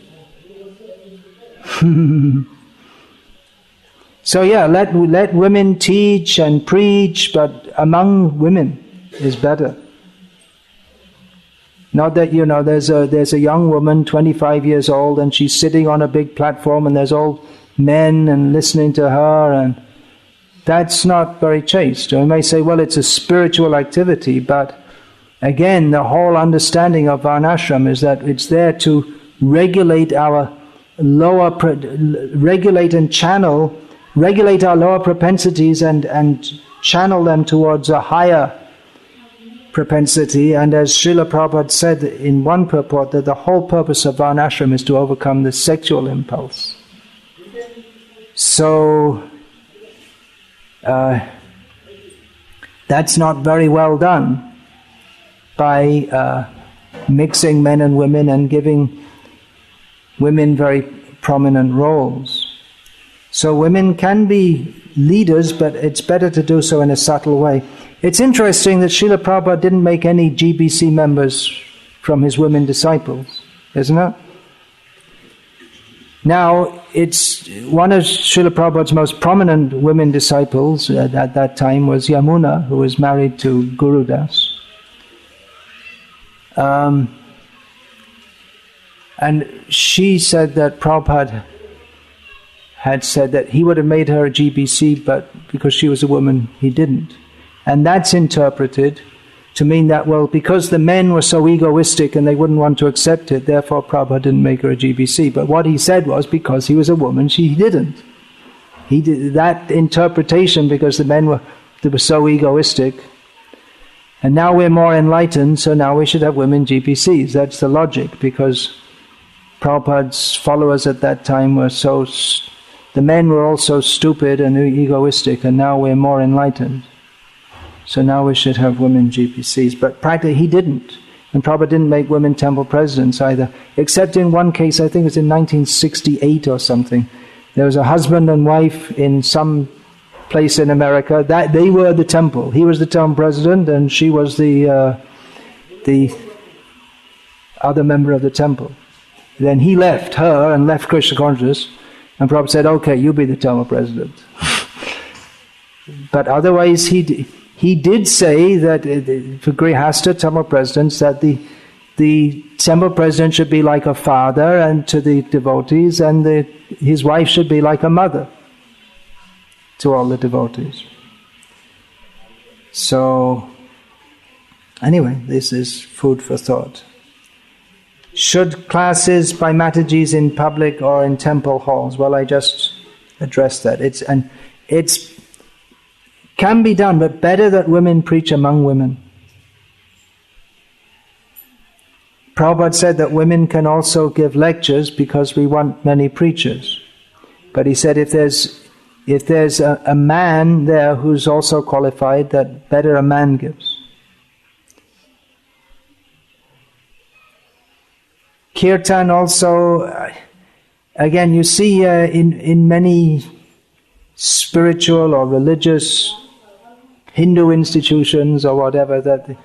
So yeah, let women teach and preach, but among women is better. Not that, there's a young woman, 25 years old, and she's sitting on a big platform and there's all men and listening to her, and that's not very chaste. You may say, well, it's a spiritual activity, but again, the whole understanding of Varnashram is that it's there to regulate our regulate our lower propensities and channel them towards a higher propensity. And as Srila Prabhupada said in one purport, that the whole purpose of Varnashram is to overcome the sexual impulse. So that's not very well done by mixing men and women and giving women very prominent roles. So women can be leaders, but it's better to do so in a subtle way. It's interesting that Srila Prabhupada didn't make any GBC members from his women disciples, isn't it? Now, it's one of Srila Prabhupada's most prominent women disciples at that time was Yamuna, who was married to Guru Das. And she said that Prabhupada had said that he would have made her a GBC, but because she was a woman, he didn't. And that's interpreted to mean that, well, because the men were so egoistic and they wouldn't want to accept it, therefore Prabhupada didn't make her a GBC. But what he said was, because he was a woman, she didn't. He did that interpretation because the men were so egoistic. And now we're more enlightened, so now we should have women GBCs. That's the logic, because Prabhupada's followers at that time were the men were all so stupid and egoistic, and now we're more enlightened. So now we should have women GPCs. But practically he didn't. And Prabhupada didn't make women temple presidents either. Except in one case, I think it was in 1968 or something. There was a husband and wife in some place in America. That they were the temple. He was the temple president and she was the other member of the temple. Then he left her and left Krishna consciousness. And Prabhupada said, okay, you be the temple president. But otherwise he did say that for Grihastha temple presidents that the temple president should be like a father and to the devotees, and his wife should be like a mother to all the devotees. So, anyway, this is food for thought. Should classes by Matajis in public or in temple halls? Well, I just addressed that. It's can be done, but better that women preach among women. Prabhupada said that women can also give lectures because we want many preachers. But he said if there's a man there who's also qualified, that better a man gives. Kirtan also, again, you see in many spiritual or religious Hindu institutions or whatever, that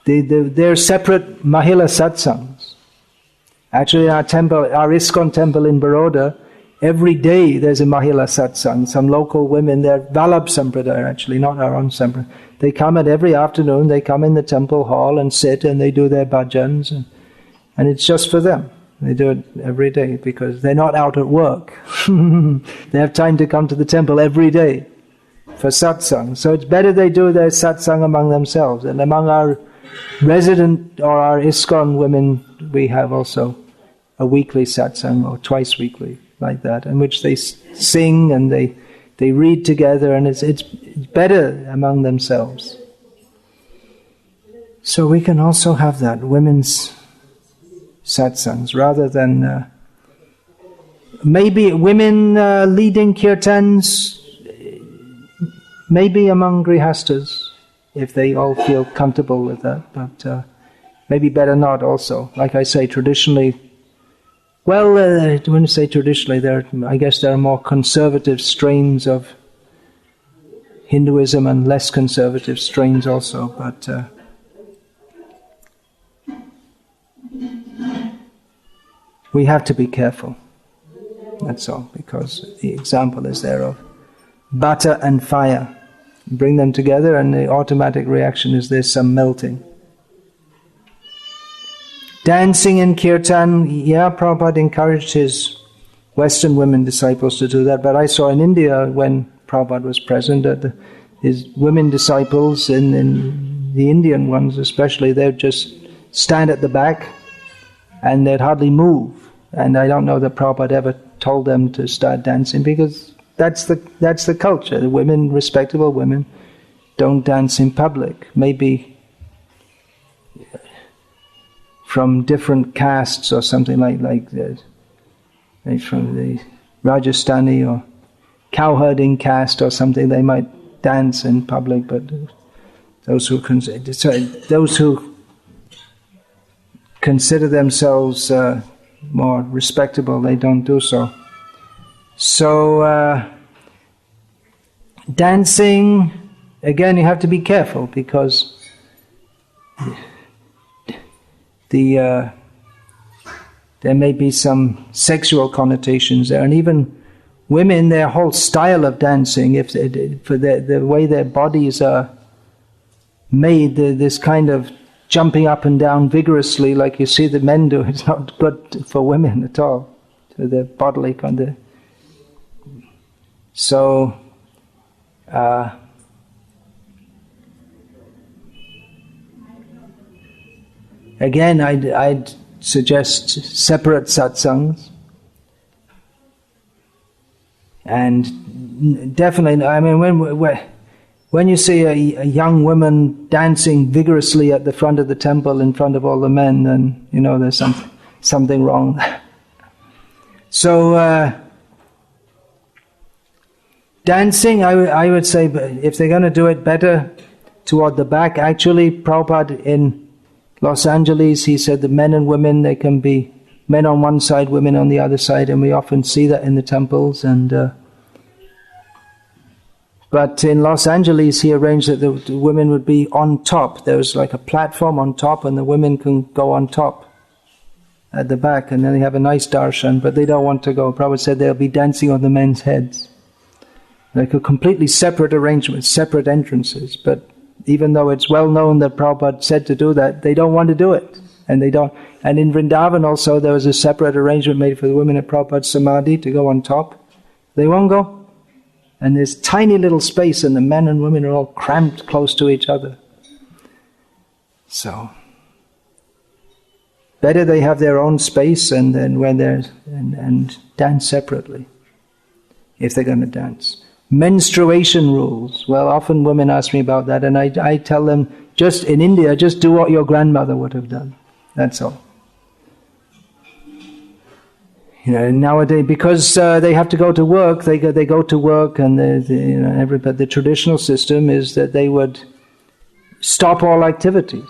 they're separate Mahila satsangs. Actually, in our temple, our ISKCON temple in Baroda, every day there's a Mahila satsang. Some local women, they're Vallabh Sampradaya actually, not our own Sampradaya. They come at every afternoon, they come in the temple hall and sit and they do their bhajans, and it's just for them. They do it every day because they're not out at work. They have time to come to the temple every day for satsang. So it's better they do their satsang among themselves. And among our resident or our ISKCON women, we have also a weekly satsang or twice weekly like that, in which they sing and they read together, and it's better among themselves. So we can also have that, women's satsangs, rather than maybe women leading kirtans, maybe among grihastas, if they all feel comfortable with that, but maybe better not also. Like I say, traditionally, well, I wouldn't say traditionally, I guess there are more conservative strains of Hinduism and less conservative strains also, but we have to be careful, that's all, because the example is there of butter and fire. Bring them together and the automatic reaction is there's some melting. Dancing in kirtan, yeah, Prabhupada encouraged his Western women disciples to do that, but I saw in India when Prabhupada was present that his women disciples in the Indian ones especially, they'd just stand at the back and they'd hardly move. And I don't know that Prabhupada ever told them to start dancing, because that's the culture. The women, respectable women, don't dance in public. Maybe from different castes or something like that, like from the Rajasthani or cowherding caste or something, they might dance in public, but those who consider themselves more respectable, they don't do so. So dancing, again, you have to be careful, because there may be some sexual connotations there, and even women, their whole style of dancing, for the way their bodies are made, this kind of jumping up and down vigorously like you see the men do, it's not good for women at all, to their bodily condition. So again, I'd suggest separate satsangs. And definitely, I mean, when you see a young woman dancing vigorously at the front of the temple in front of all the men, then you know there's something wrong. So dancing, I would say, if they're going to do it, better toward the back. Actually, Prabhupada in Los Angeles, he said that men and women, they can be men on one side, women on the other side, and we often see that in the temples. But in Los Angeles, he arranged that the women would be on top. There was like a platform on top, and the women can go on top at the back, and then they have a nice darshan, but they don't want to go. Prabhupada said they'll be dancing on the men's heads. Like a completely separate arrangement, separate entrances. But even though it's well known that Prabhupada said to do that, they don't want to do it. And they don't. And in Vrindavan also, there was a separate arrangement made for the women at Prabhupada's Samadhi to go on top. They won't go. And there's tiny little space, and the men and women are all cramped close to each other. So, better they have their own space, and then when and dance separately, if they're going to dance. Menstruation rules. Well, often women ask me about that, and I tell them, just in India, just do what your grandmother would have done. That's all. You know, nowadays, because they have to go to work, they go to work, and but the traditional system is that they would stop all activities.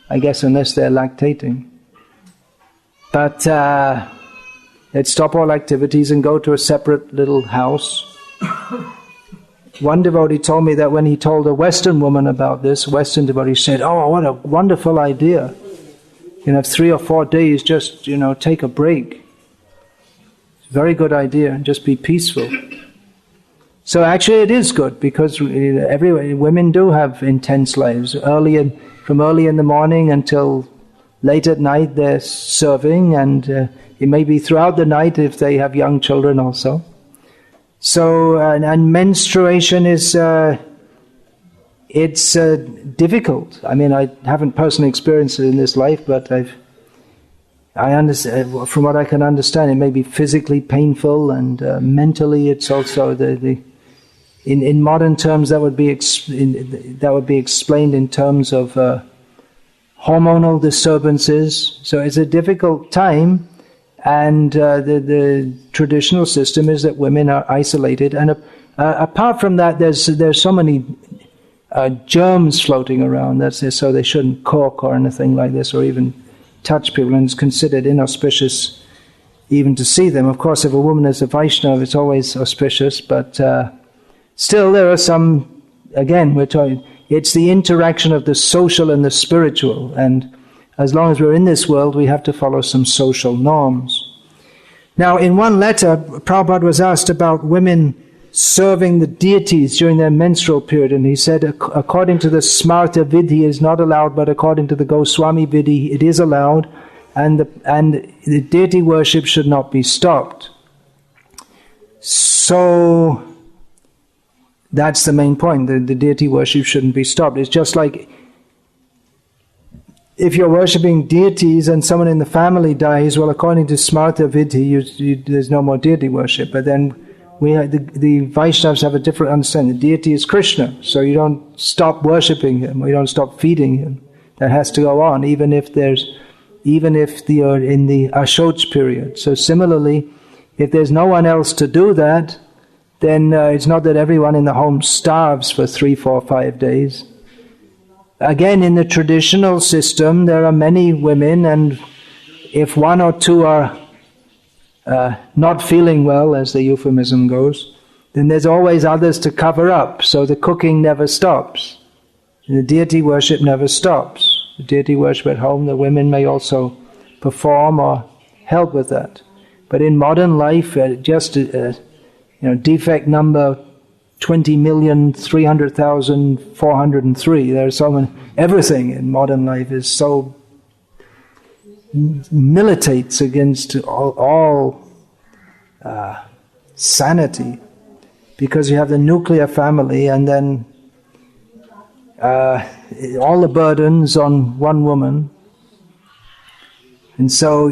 I guess unless they're lactating. But they'd stop all activities and go to a separate little house. One devotee told me that when he told a Western woman about this, Western devotee said, "Oh, what a wonderful idea. 3 or 4 days, just, take a break. Very good idea, and just be peaceful." So actually it is good, because women do have intense lives. From early in the morning until late at night they're serving, and it may be throughout the night if they have young children also. So, and menstruation is, it's difficult. I mean, I haven't personally experienced it in this life, but I understand, from what I can understand, it may be physically painful, and mentally it's also in modern terms that would be explained in terms of hormonal disturbances. So it's a difficult time, and the traditional system is that women are isolated, and apart from that, there's so many germs floating around. So they shouldn't cook or anything like this, or even touch people, and it's considered inauspicious even to see them. Of course, if a woman is a Vaishnava, it's always auspicious, but still there are some, again, we're talking, it's the interaction of the social and the spiritual, and as long as we're in this world, we have to follow some social norms. Now, in one letter, Prabhupada was asked about women serving the deities during their menstrual period, and he said, according to the Smarta Vidhi is not allowed, but according to the Goswami Vidhi it is allowed, and the deity worship should not be stopped. So That's the main point. The deity worship shouldn't be stopped. It's just like if you're worshipping deities and someone in the family dies, well, according to Smarta Vidhi, there's no more deity worship. But then the Vaishnavas have a different understanding. The deity is Krishna, so you don't stop worshipping him, or you don't stop feeding him. That has to go on, even if you're in the Ashoch period. So similarly, if there's no one else to do that, then it's not that everyone in the home starves for 3, 4, 5 days. Again, in the traditional system, there are many women, and if 1 or 2 are not feeling well, as the euphemism goes, then there's always others to cover up, so the cooking never stops. The deity worship never stops. The deity worship at home, the women may also perform or help with that. But in modern life, defect number 20,300,403. There's so many. Everything in modern life is so militates against all sanity, because you have the nuclear family, and then all the burdens on one woman. And so,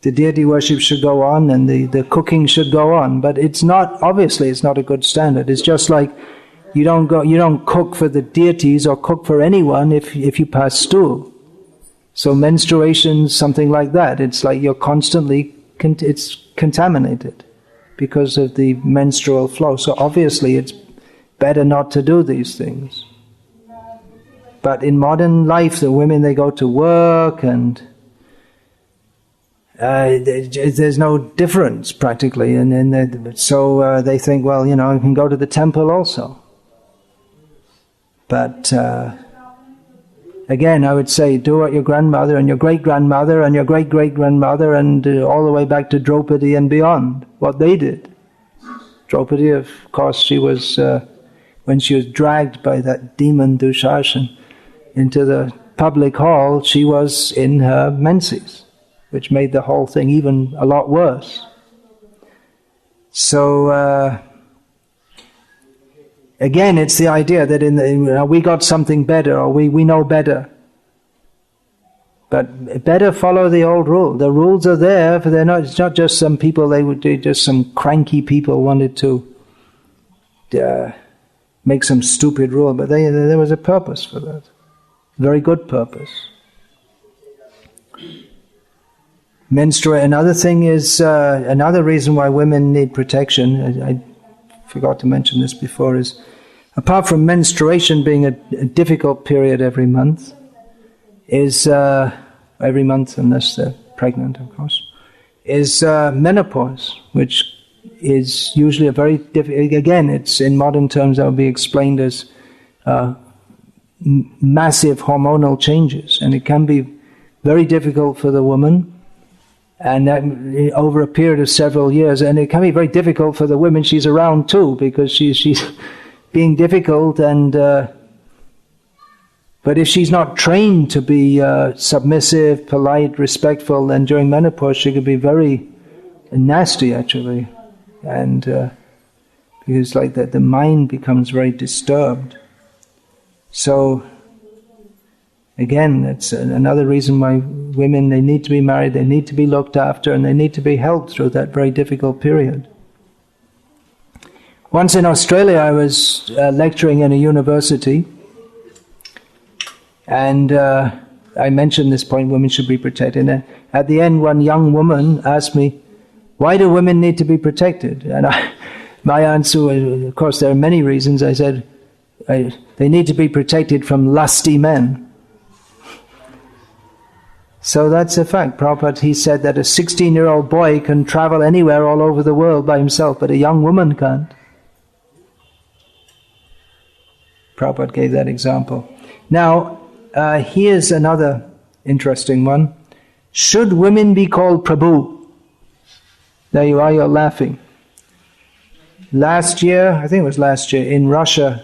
the deity worship should go on, and the cooking should go on, but it's not a good standard. It's just like you don't cook for the deities or cook for anyone if you pass stool. So menstruation, something like that. It's like you're constantly it's contaminated because of the menstrual flow. So obviously it's better not to do these things. But in modern life, the women, they go to work, and there's no difference practically, and so they think, well, you can go to the temple also. But again, I would say, do what your grandmother and your great-grandmother and your great-great-grandmother and all the way back to Draupadi and beyond, what they did. Draupadi, of course, she was when she was dragged by that demon Dushashan into the public hall, she was in her menses, which made the whole thing even a lot worse. So again, it's the idea that we got something better, or we know better. But better follow the old rule. The rules are there, but it's not just some people, just some cranky people wanted to make some stupid rule, but there was a purpose for that. Very good purpose. Another thing is, another reason why women need protection, I forgot to mention this before, is apart from menstruation being a difficult period every month, every month unless they're pregnant, of course, is menopause, which is usually a very difficult, again, it's in modern terms that would be explained as massive hormonal changes, and it can be very difficult for the woman, and that over a period of several years, and it can be very difficult for the women she's around too, because she's being difficult, and but if she's not trained to be submissive, polite, respectful, then during menopause she could be very nasty actually, and because like that the mind becomes very disturbed. So again, it's another reason why women, they need to be married, they need to be looked after, and they need to be helped through that very difficult period. Once in Australia, I was lecturing in a university, and I mentioned this point, women should be protected. And at the end, one young woman asked me, why do women need to be protected? And my answer was, of course, there are many reasons. I said, they need to be protected from lusty men. So that's a fact. Prabhupada, he said that a 16-year-old boy can travel anywhere all over the world by himself, but a young woman can't. Prabhupada gave that example. Now, here's another interesting one. Should women be called Prabhu? There you are, you're laughing. Last year, I think it was last year, in Russia,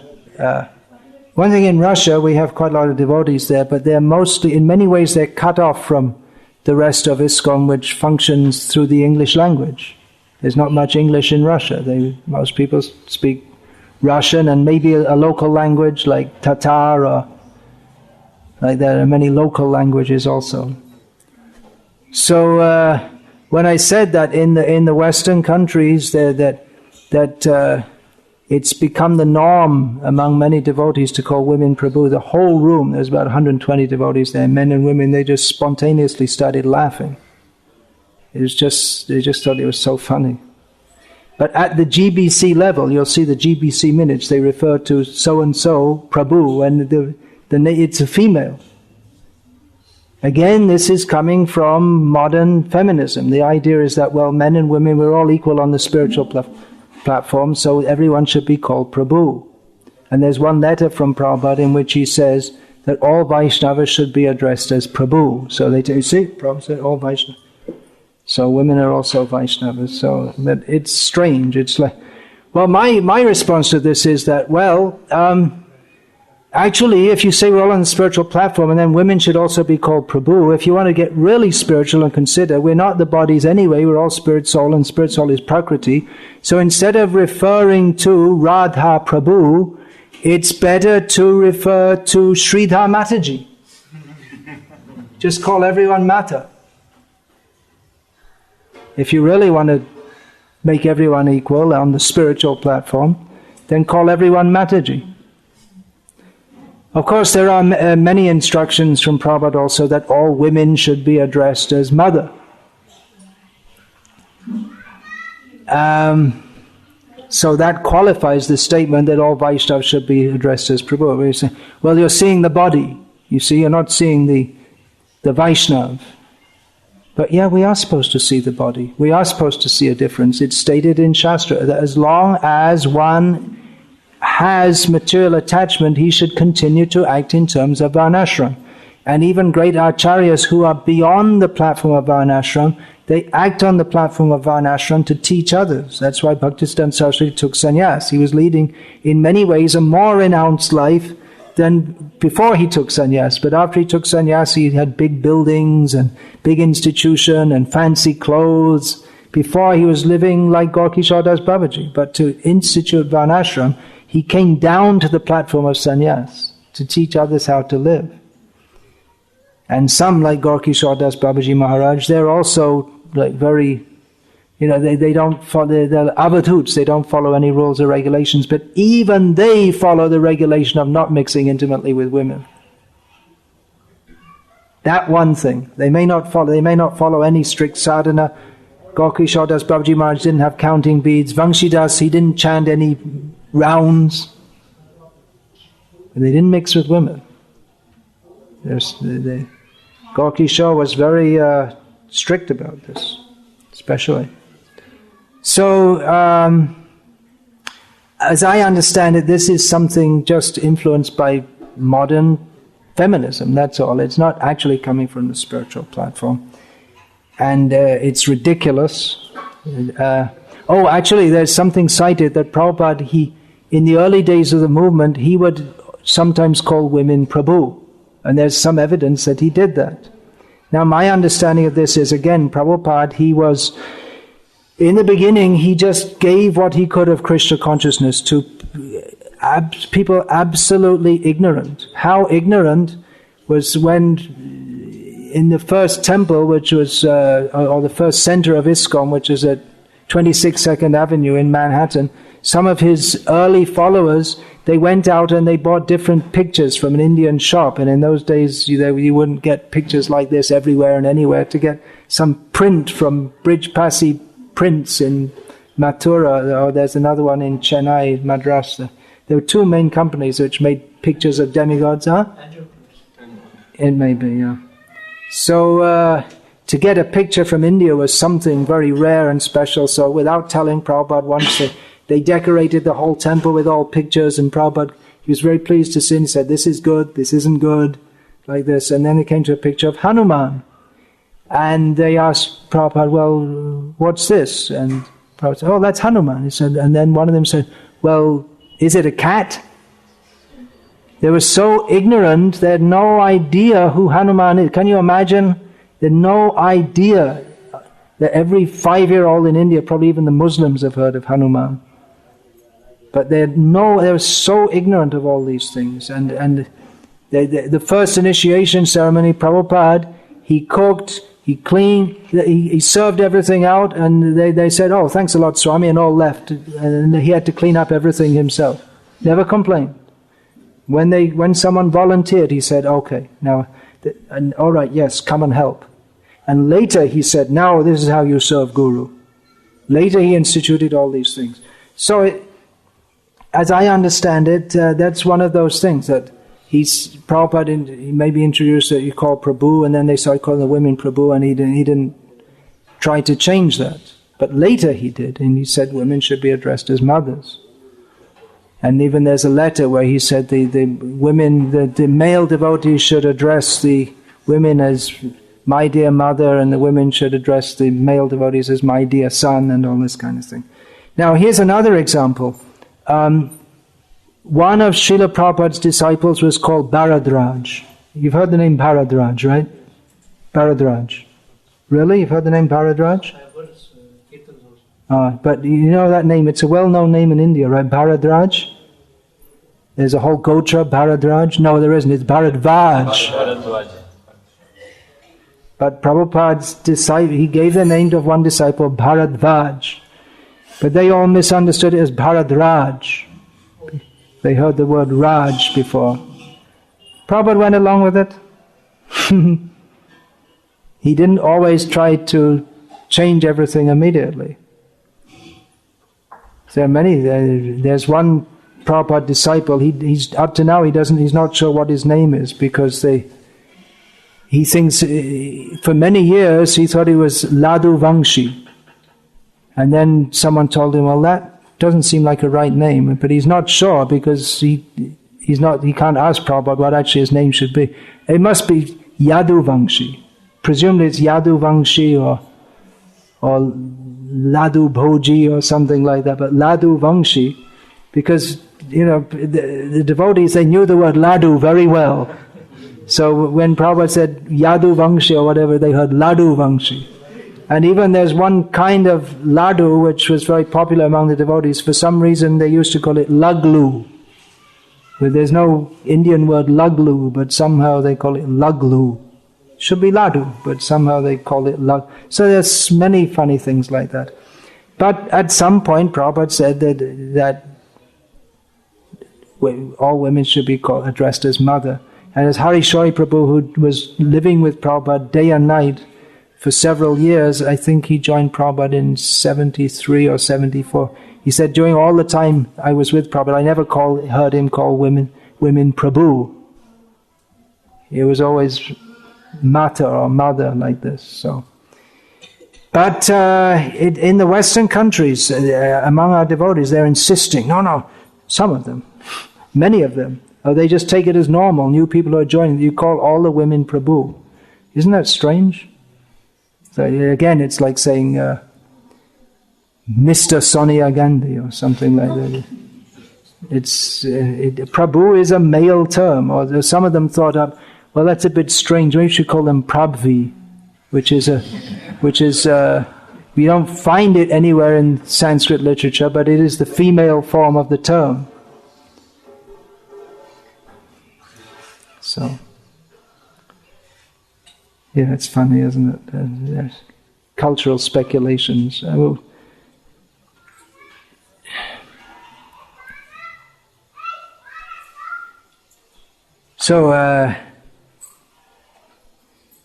one thing in Russia, we have quite a lot of devotees there, but they're mostly, in many ways, they're cut off from the rest of ISKCON, which functions through the English language. There's not much English in Russia. Most people speak Russian and maybe a local language like Tatar or like there are many local languages also. So when I said that in the Western countries that it's become the norm among many devotees to call women Prabhu, the whole room, there's about 120 devotees there, men and women, they just spontaneously started laughing. They just thought it was so funny. But at the GBC level, you'll see the GBC minutes, they refer to so-and-so Prabhu, and it's a female. Again, this is coming from modern feminism. The idea is that, well, men and women, we're all equal on the spiritual platform, so everyone should be called Prabhu. And there's one letter from Prabhupada in which he says that all Vaishnavas should be addressed as Prabhu. So Prabhupada said all Vaishnavas. So women are also Vaishnavas. So but it's strange. It's like, well, my response to this is that, well, actually, if you say we're all on the spiritual platform and then women should also be called Prabhu, if you want to get really spiritual and consider, we're not the bodies anyway, we're all spirit soul, and spirit soul is Prakriti. So instead of referring to Radha Prabhu, it's better to refer to Sridhar Mataji. Just call everyone Mata. If you really want to make everyone equal on the spiritual platform, then call everyone Mataji. Of course, there are many instructions from Prabhupada also that all women should be addressed as mother. So that qualifies the statement that all Vaishnavas should be addressed as Prabhu. You say, well, you're seeing the body. You see, you're not seeing the Vaishnav. But yeah, we are supposed to see the body. We are supposed to see a difference. It's stated in Shastra that as long as one has material attachment, he should continue to act in terms of varnashram. And even great acharyas who are beyond the platform of varnashram, they act on the platform of varnashram to teach others. That's why Bhaktisiddhanta Saraswati took sannyas. He was leading, in many ways, a more renounced life than before he took sannyas. But after he took sannyas, he had big buildings and big institution and fancy clothes. Before, he was living like Gaura Das Babaji. But to institute varnashram, he came down to the platform of sannyas to teach others how to live. And some, like Gaura Das Babaji Maharaj, they're also like very, they don't follow, they're avadhuts, they don't follow any rules or regulations, but even they follow the regulation of not mixing intimately with women. That one thing. They may not follow any strict sadhana. Gaura Das Babaji Maharaj didn't have counting beads. Vangshidas, he didn't chant any rounds. They didn't mix with women. Gaura was very strict about this, especially. So, as I understand it, this is something just influenced by modern feminism, that's all. It's not actually coming from the spiritual platform. And it's ridiculous. Actually, there's something cited that Prabhupada, in the early days of the movement, he would sometimes call women Prabhu. And there's some evidence that he did that. Now, my understanding of this is, again, Prabhupada, in the beginning, he just gave what he could of Krishna consciousness to people absolutely ignorant. How ignorant was when, in the first temple, which was, or the first center of ISKCON, which is at 26 Second Avenue in Manhattan, some of his early followers, they went out and they bought different pictures from an Indian shop. And in those days, you wouldn't get pictures like this everywhere and anywhere. To get some print from Brijpasi Prints in Mathura, or there's another one in Chennai, Madras. There were two main companies which made pictures of demigods, huh? It may be, yeah. So, to get a picture from India was something very rare and special. So without telling Prabhupada once, they decorated the whole temple with all pictures, and Prabhupada, he was very pleased to see, and he said, this is good, this isn't good, like this. And then it came to a picture of Hanuman. And they asked Prabhupada, well, what's this? And Prabhupada said, oh, that's Hanuman. He said, and then one of them said, well, is it a cat? They were so ignorant, they had no idea who Hanuman is. Can you imagine? They had no idea that every 5-year-old in India, probably even the Muslims, have heard of Hanuman. But they were so ignorant of all these things. And the first initiation ceremony, Prabhupada, he cooked, he cleaned, he served everything out, and they said, "Oh, thanks a lot, Swami," and all left. And he had to clean up everything himself. Never complained. When someone volunteered, he said, "Okay, now, and all right, yes, come and help." And later he said, "Now this is how you serve Guru." Later he instituted all these things. So, as I understand it, that's one of those things that Prabhupada he maybe introduced that you call Prabhu, and then they started calling the women Prabhu, and he didn't try to change that. But later he did, and he said women should be addressed as mothers. And even there's a letter where he said the male devotees should address the women as "my dear mother," and the women should address the male devotees as "my dear son," and all this kind of thing. Now here's another example. One of Srila Prabhupada's disciples was called Bharadraj. You've heard the name Bharadraj, right? Bharadraj. Really? You've heard the name Bharadraj? I've heard Kirtans also. But you know that name, it's a well-known name in India, right? Bharadraj? There's a whole Gotra, Bharadraj? No, there isn't, it's Bharadvaj. But Prabhupada's disciple, he gave the name to one disciple, Bharadvaj. But they all misunderstood it as Bharadraj. They heard the word Raj before. Prabhupada went along with it. He didn't always try to change everything immediately. There are many. There's one Prabhupada disciple. He's up to now. He's not sure what his name is because he thinks for many years he thought he was Ladu Vangshi, and then someone told him, "Well, that doesn't seem like a right name," but he's not sure because he can't ask Prabhupada what actually his name should be. It must be Yadu Vangshi. Presumably it's Yadu Vangshi or Ladu Bhoji or something like that, but Ladu Vangshi, because the devotees, they knew the word Ladu very well. So when Prabhupada said Yadu Vangshi or whatever, they heard Ladu Vangshi. And even there's one kind of ladu which was very popular among the devotees. For some reason they used to call it laglu. There's no Indian word laglu, but somehow they call it laglu. Should be ladu, but somehow they call it lag. So there's many funny things like that. But at some point Prabhupada said that all women should be addressed as mother. And as Hari Shori Prabhu, who was living with Prabhupada day and night for several years, I think he joined Prabhupada in 73 or 74. He said, during all the time I was with Prabhupada, I never heard him call women Prabhu. It was always Mata or mother like this. So, but in the Western countries, among our devotees, they're insisting. No, some of them, many of them, they just take it as normal. New people who are joining, you call all the women Prabhu. Isn't that strange? So again, it's like saying Mr. Sonia Gandhi or something like that. Prabhu is a male term, or some of them thought up, well, that's a bit strange. We should call them Prabvi, which is we don't find it anywhere in Sanskrit literature, but it is the female form of the term. So. Yeah, it's funny, isn't it? Cultural speculations.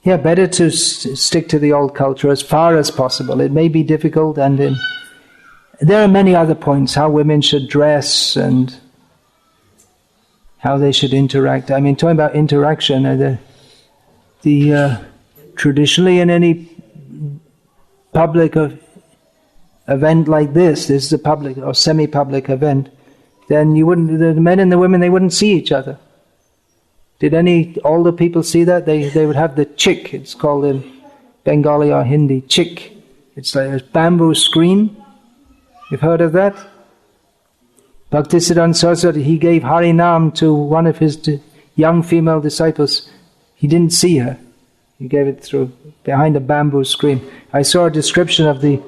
Better to stick to the old culture as far as possible. It may be difficult, and there are many other points, how women should dress and how they should interact. I mean, talking about interaction, traditionally in any public event like this is a public or semi-public event, then the men and the women, they wouldn't see each other. Did any older people see that? They would have the chick, it's called in Bengali or Hindi, chick. It's like a bamboo screen. You've heard of that? Bhaktisiddhanta Saraswati, he gave Harinam to one of his young female disciples. He didn't see her. He gave it through behind a bamboo screen. I saw a description of the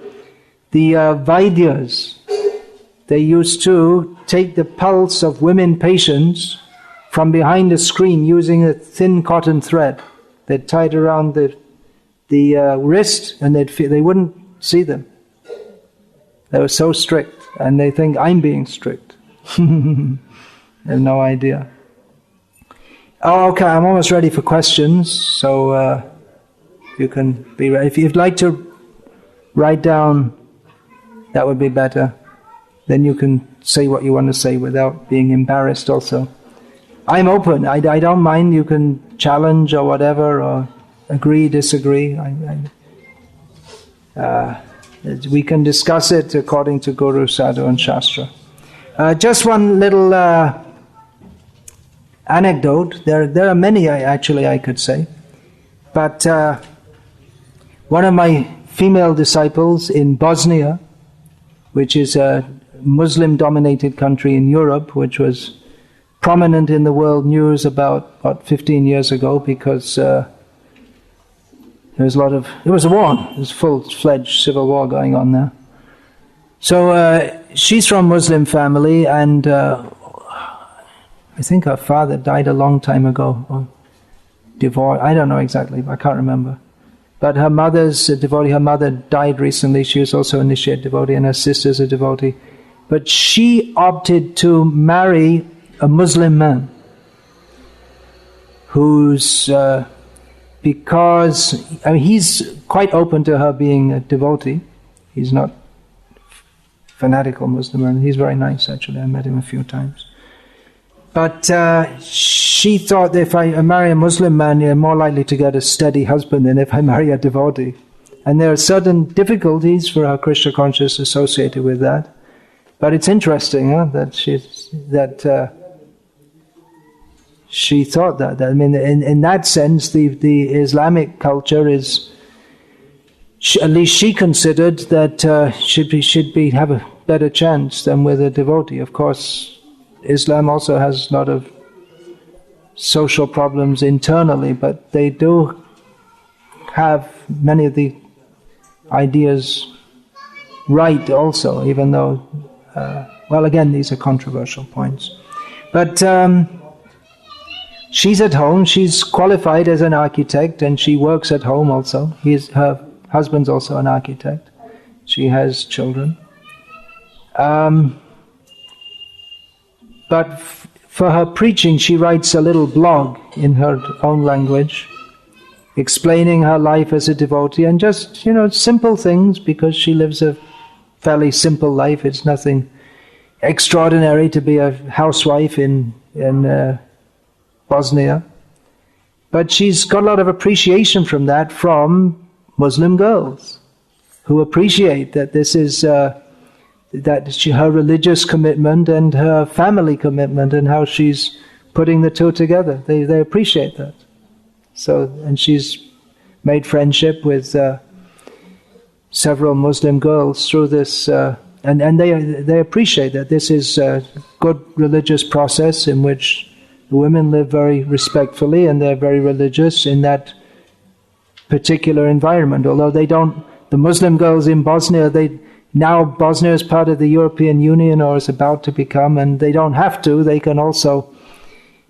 Vaidyas. They used to take the pulse of women patients from behind a screen using a thin cotton thread. They'd tie it around the wrist, and they wouldn't see them. They were so strict, and they think I'm being strict. They have no idea. Oh, okay, I'm almost ready for questions, so you can be ready. If you'd like to write down, that would be better. Then you can say what you want to say without being embarrassed also. I'm open. I don't mind. You can challenge or whatever, or agree, disagree. We can discuss it according to Guru, Sadhu and Shastra. Just one little anecdote. There are many actually I could say. But one of my female disciples in Bosnia, which is a Muslim-dominated country in Europe, which was prominent in the world news about 15 years ago because there was it was a war. There was a full-fledged civil war going on there. So she's from a Muslim family, and I think her father died a long time ago, or divorced. I don't know exactly. I can't remember. But her mother's a devotee. Her mother died recently. She was also an initiate devotee, and her sister's a devotee. But she opted to marry a Muslim man who's because he's quite open to her being a devotee. He's not fanatical Muslim, and he's very nice actually. I met him a few times. But she thought that if I marry a Muslim man, you're more likely to get a steady husband than if I marry a devotee. And there are certain difficulties for our Krishna consciousness associated with that. But it's interesting that she thought that. I mean, in that sense, the Islamic culture is, at least she considered that should have a better chance than with a devotee. Of course, Islam also has a lot of social problems internally, but they do have many of the ideas right also, even though, well, again, these are controversial points. But she's at home, she's qualified as an architect, and she works at home also. Her husband's also an architect. She has children. But for her preaching, she writes a little blog in her own language, explaining her life as a devotee, and just, simple things, because she lives a fairly simple life. It's nothing extraordinary to be a housewife in Bosnia. But she's got a lot of appreciation from that from Muslim girls who appreciate that this is her religious commitment and her family commitment, and how she's putting the two together. They appreciate that. So, and she's made friendship with several Muslim girls through this, and they appreciate that this is a good religious process in which the women live very respectfully and they're very religious in that particular environment. Although the Muslim girls in Bosnia, now Bosnia is part of the European Union, or is about to become, and they don't have to. They can also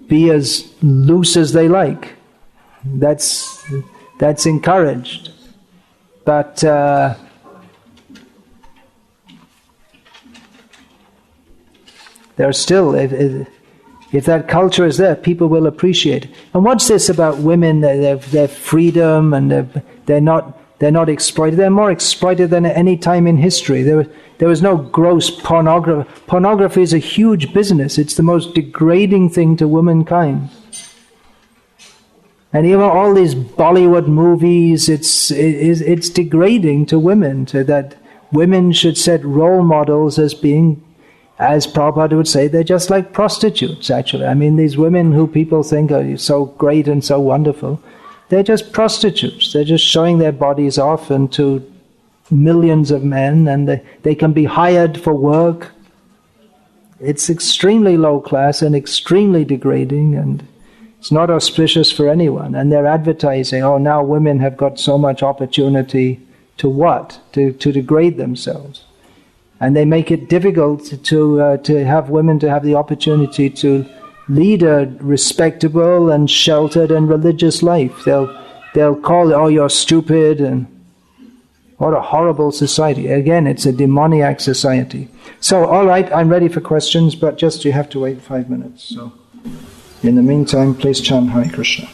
be as loose as they like. That's encouraged. But there's still, if that culture is there, people will appreciate it. And what's this about women? Their freedom, and they're not exploited. They're more exploited than at any time in history. There was no gross pornography. Pornography is a huge business. It's the most degrading thing to womankind. And even all these Bollywood movies, it's degrading to women. To that women should set role models as being, as Prabhupada would say, they're just like prostitutes, actually. I mean, these women who people think are so great and so wonderful, they're just prostitutes. They're just showing their bodies off and to millions of men, and they can be hired for work. It's extremely low class and extremely degrading, and It's not auspicious for anyone. And they're advertising, oh, now women have got so much opportunity to what? To degrade themselves. And they make it difficult to have women to have the opportunity to lead a respectable and sheltered and religious life. They'll call it, oh, you're stupid, and what a horrible society. Again, it's a demoniac society. So, all right, I'm ready for questions, but just you have to wait 5 minutes. So, in the meantime, please chant Hare Krishna.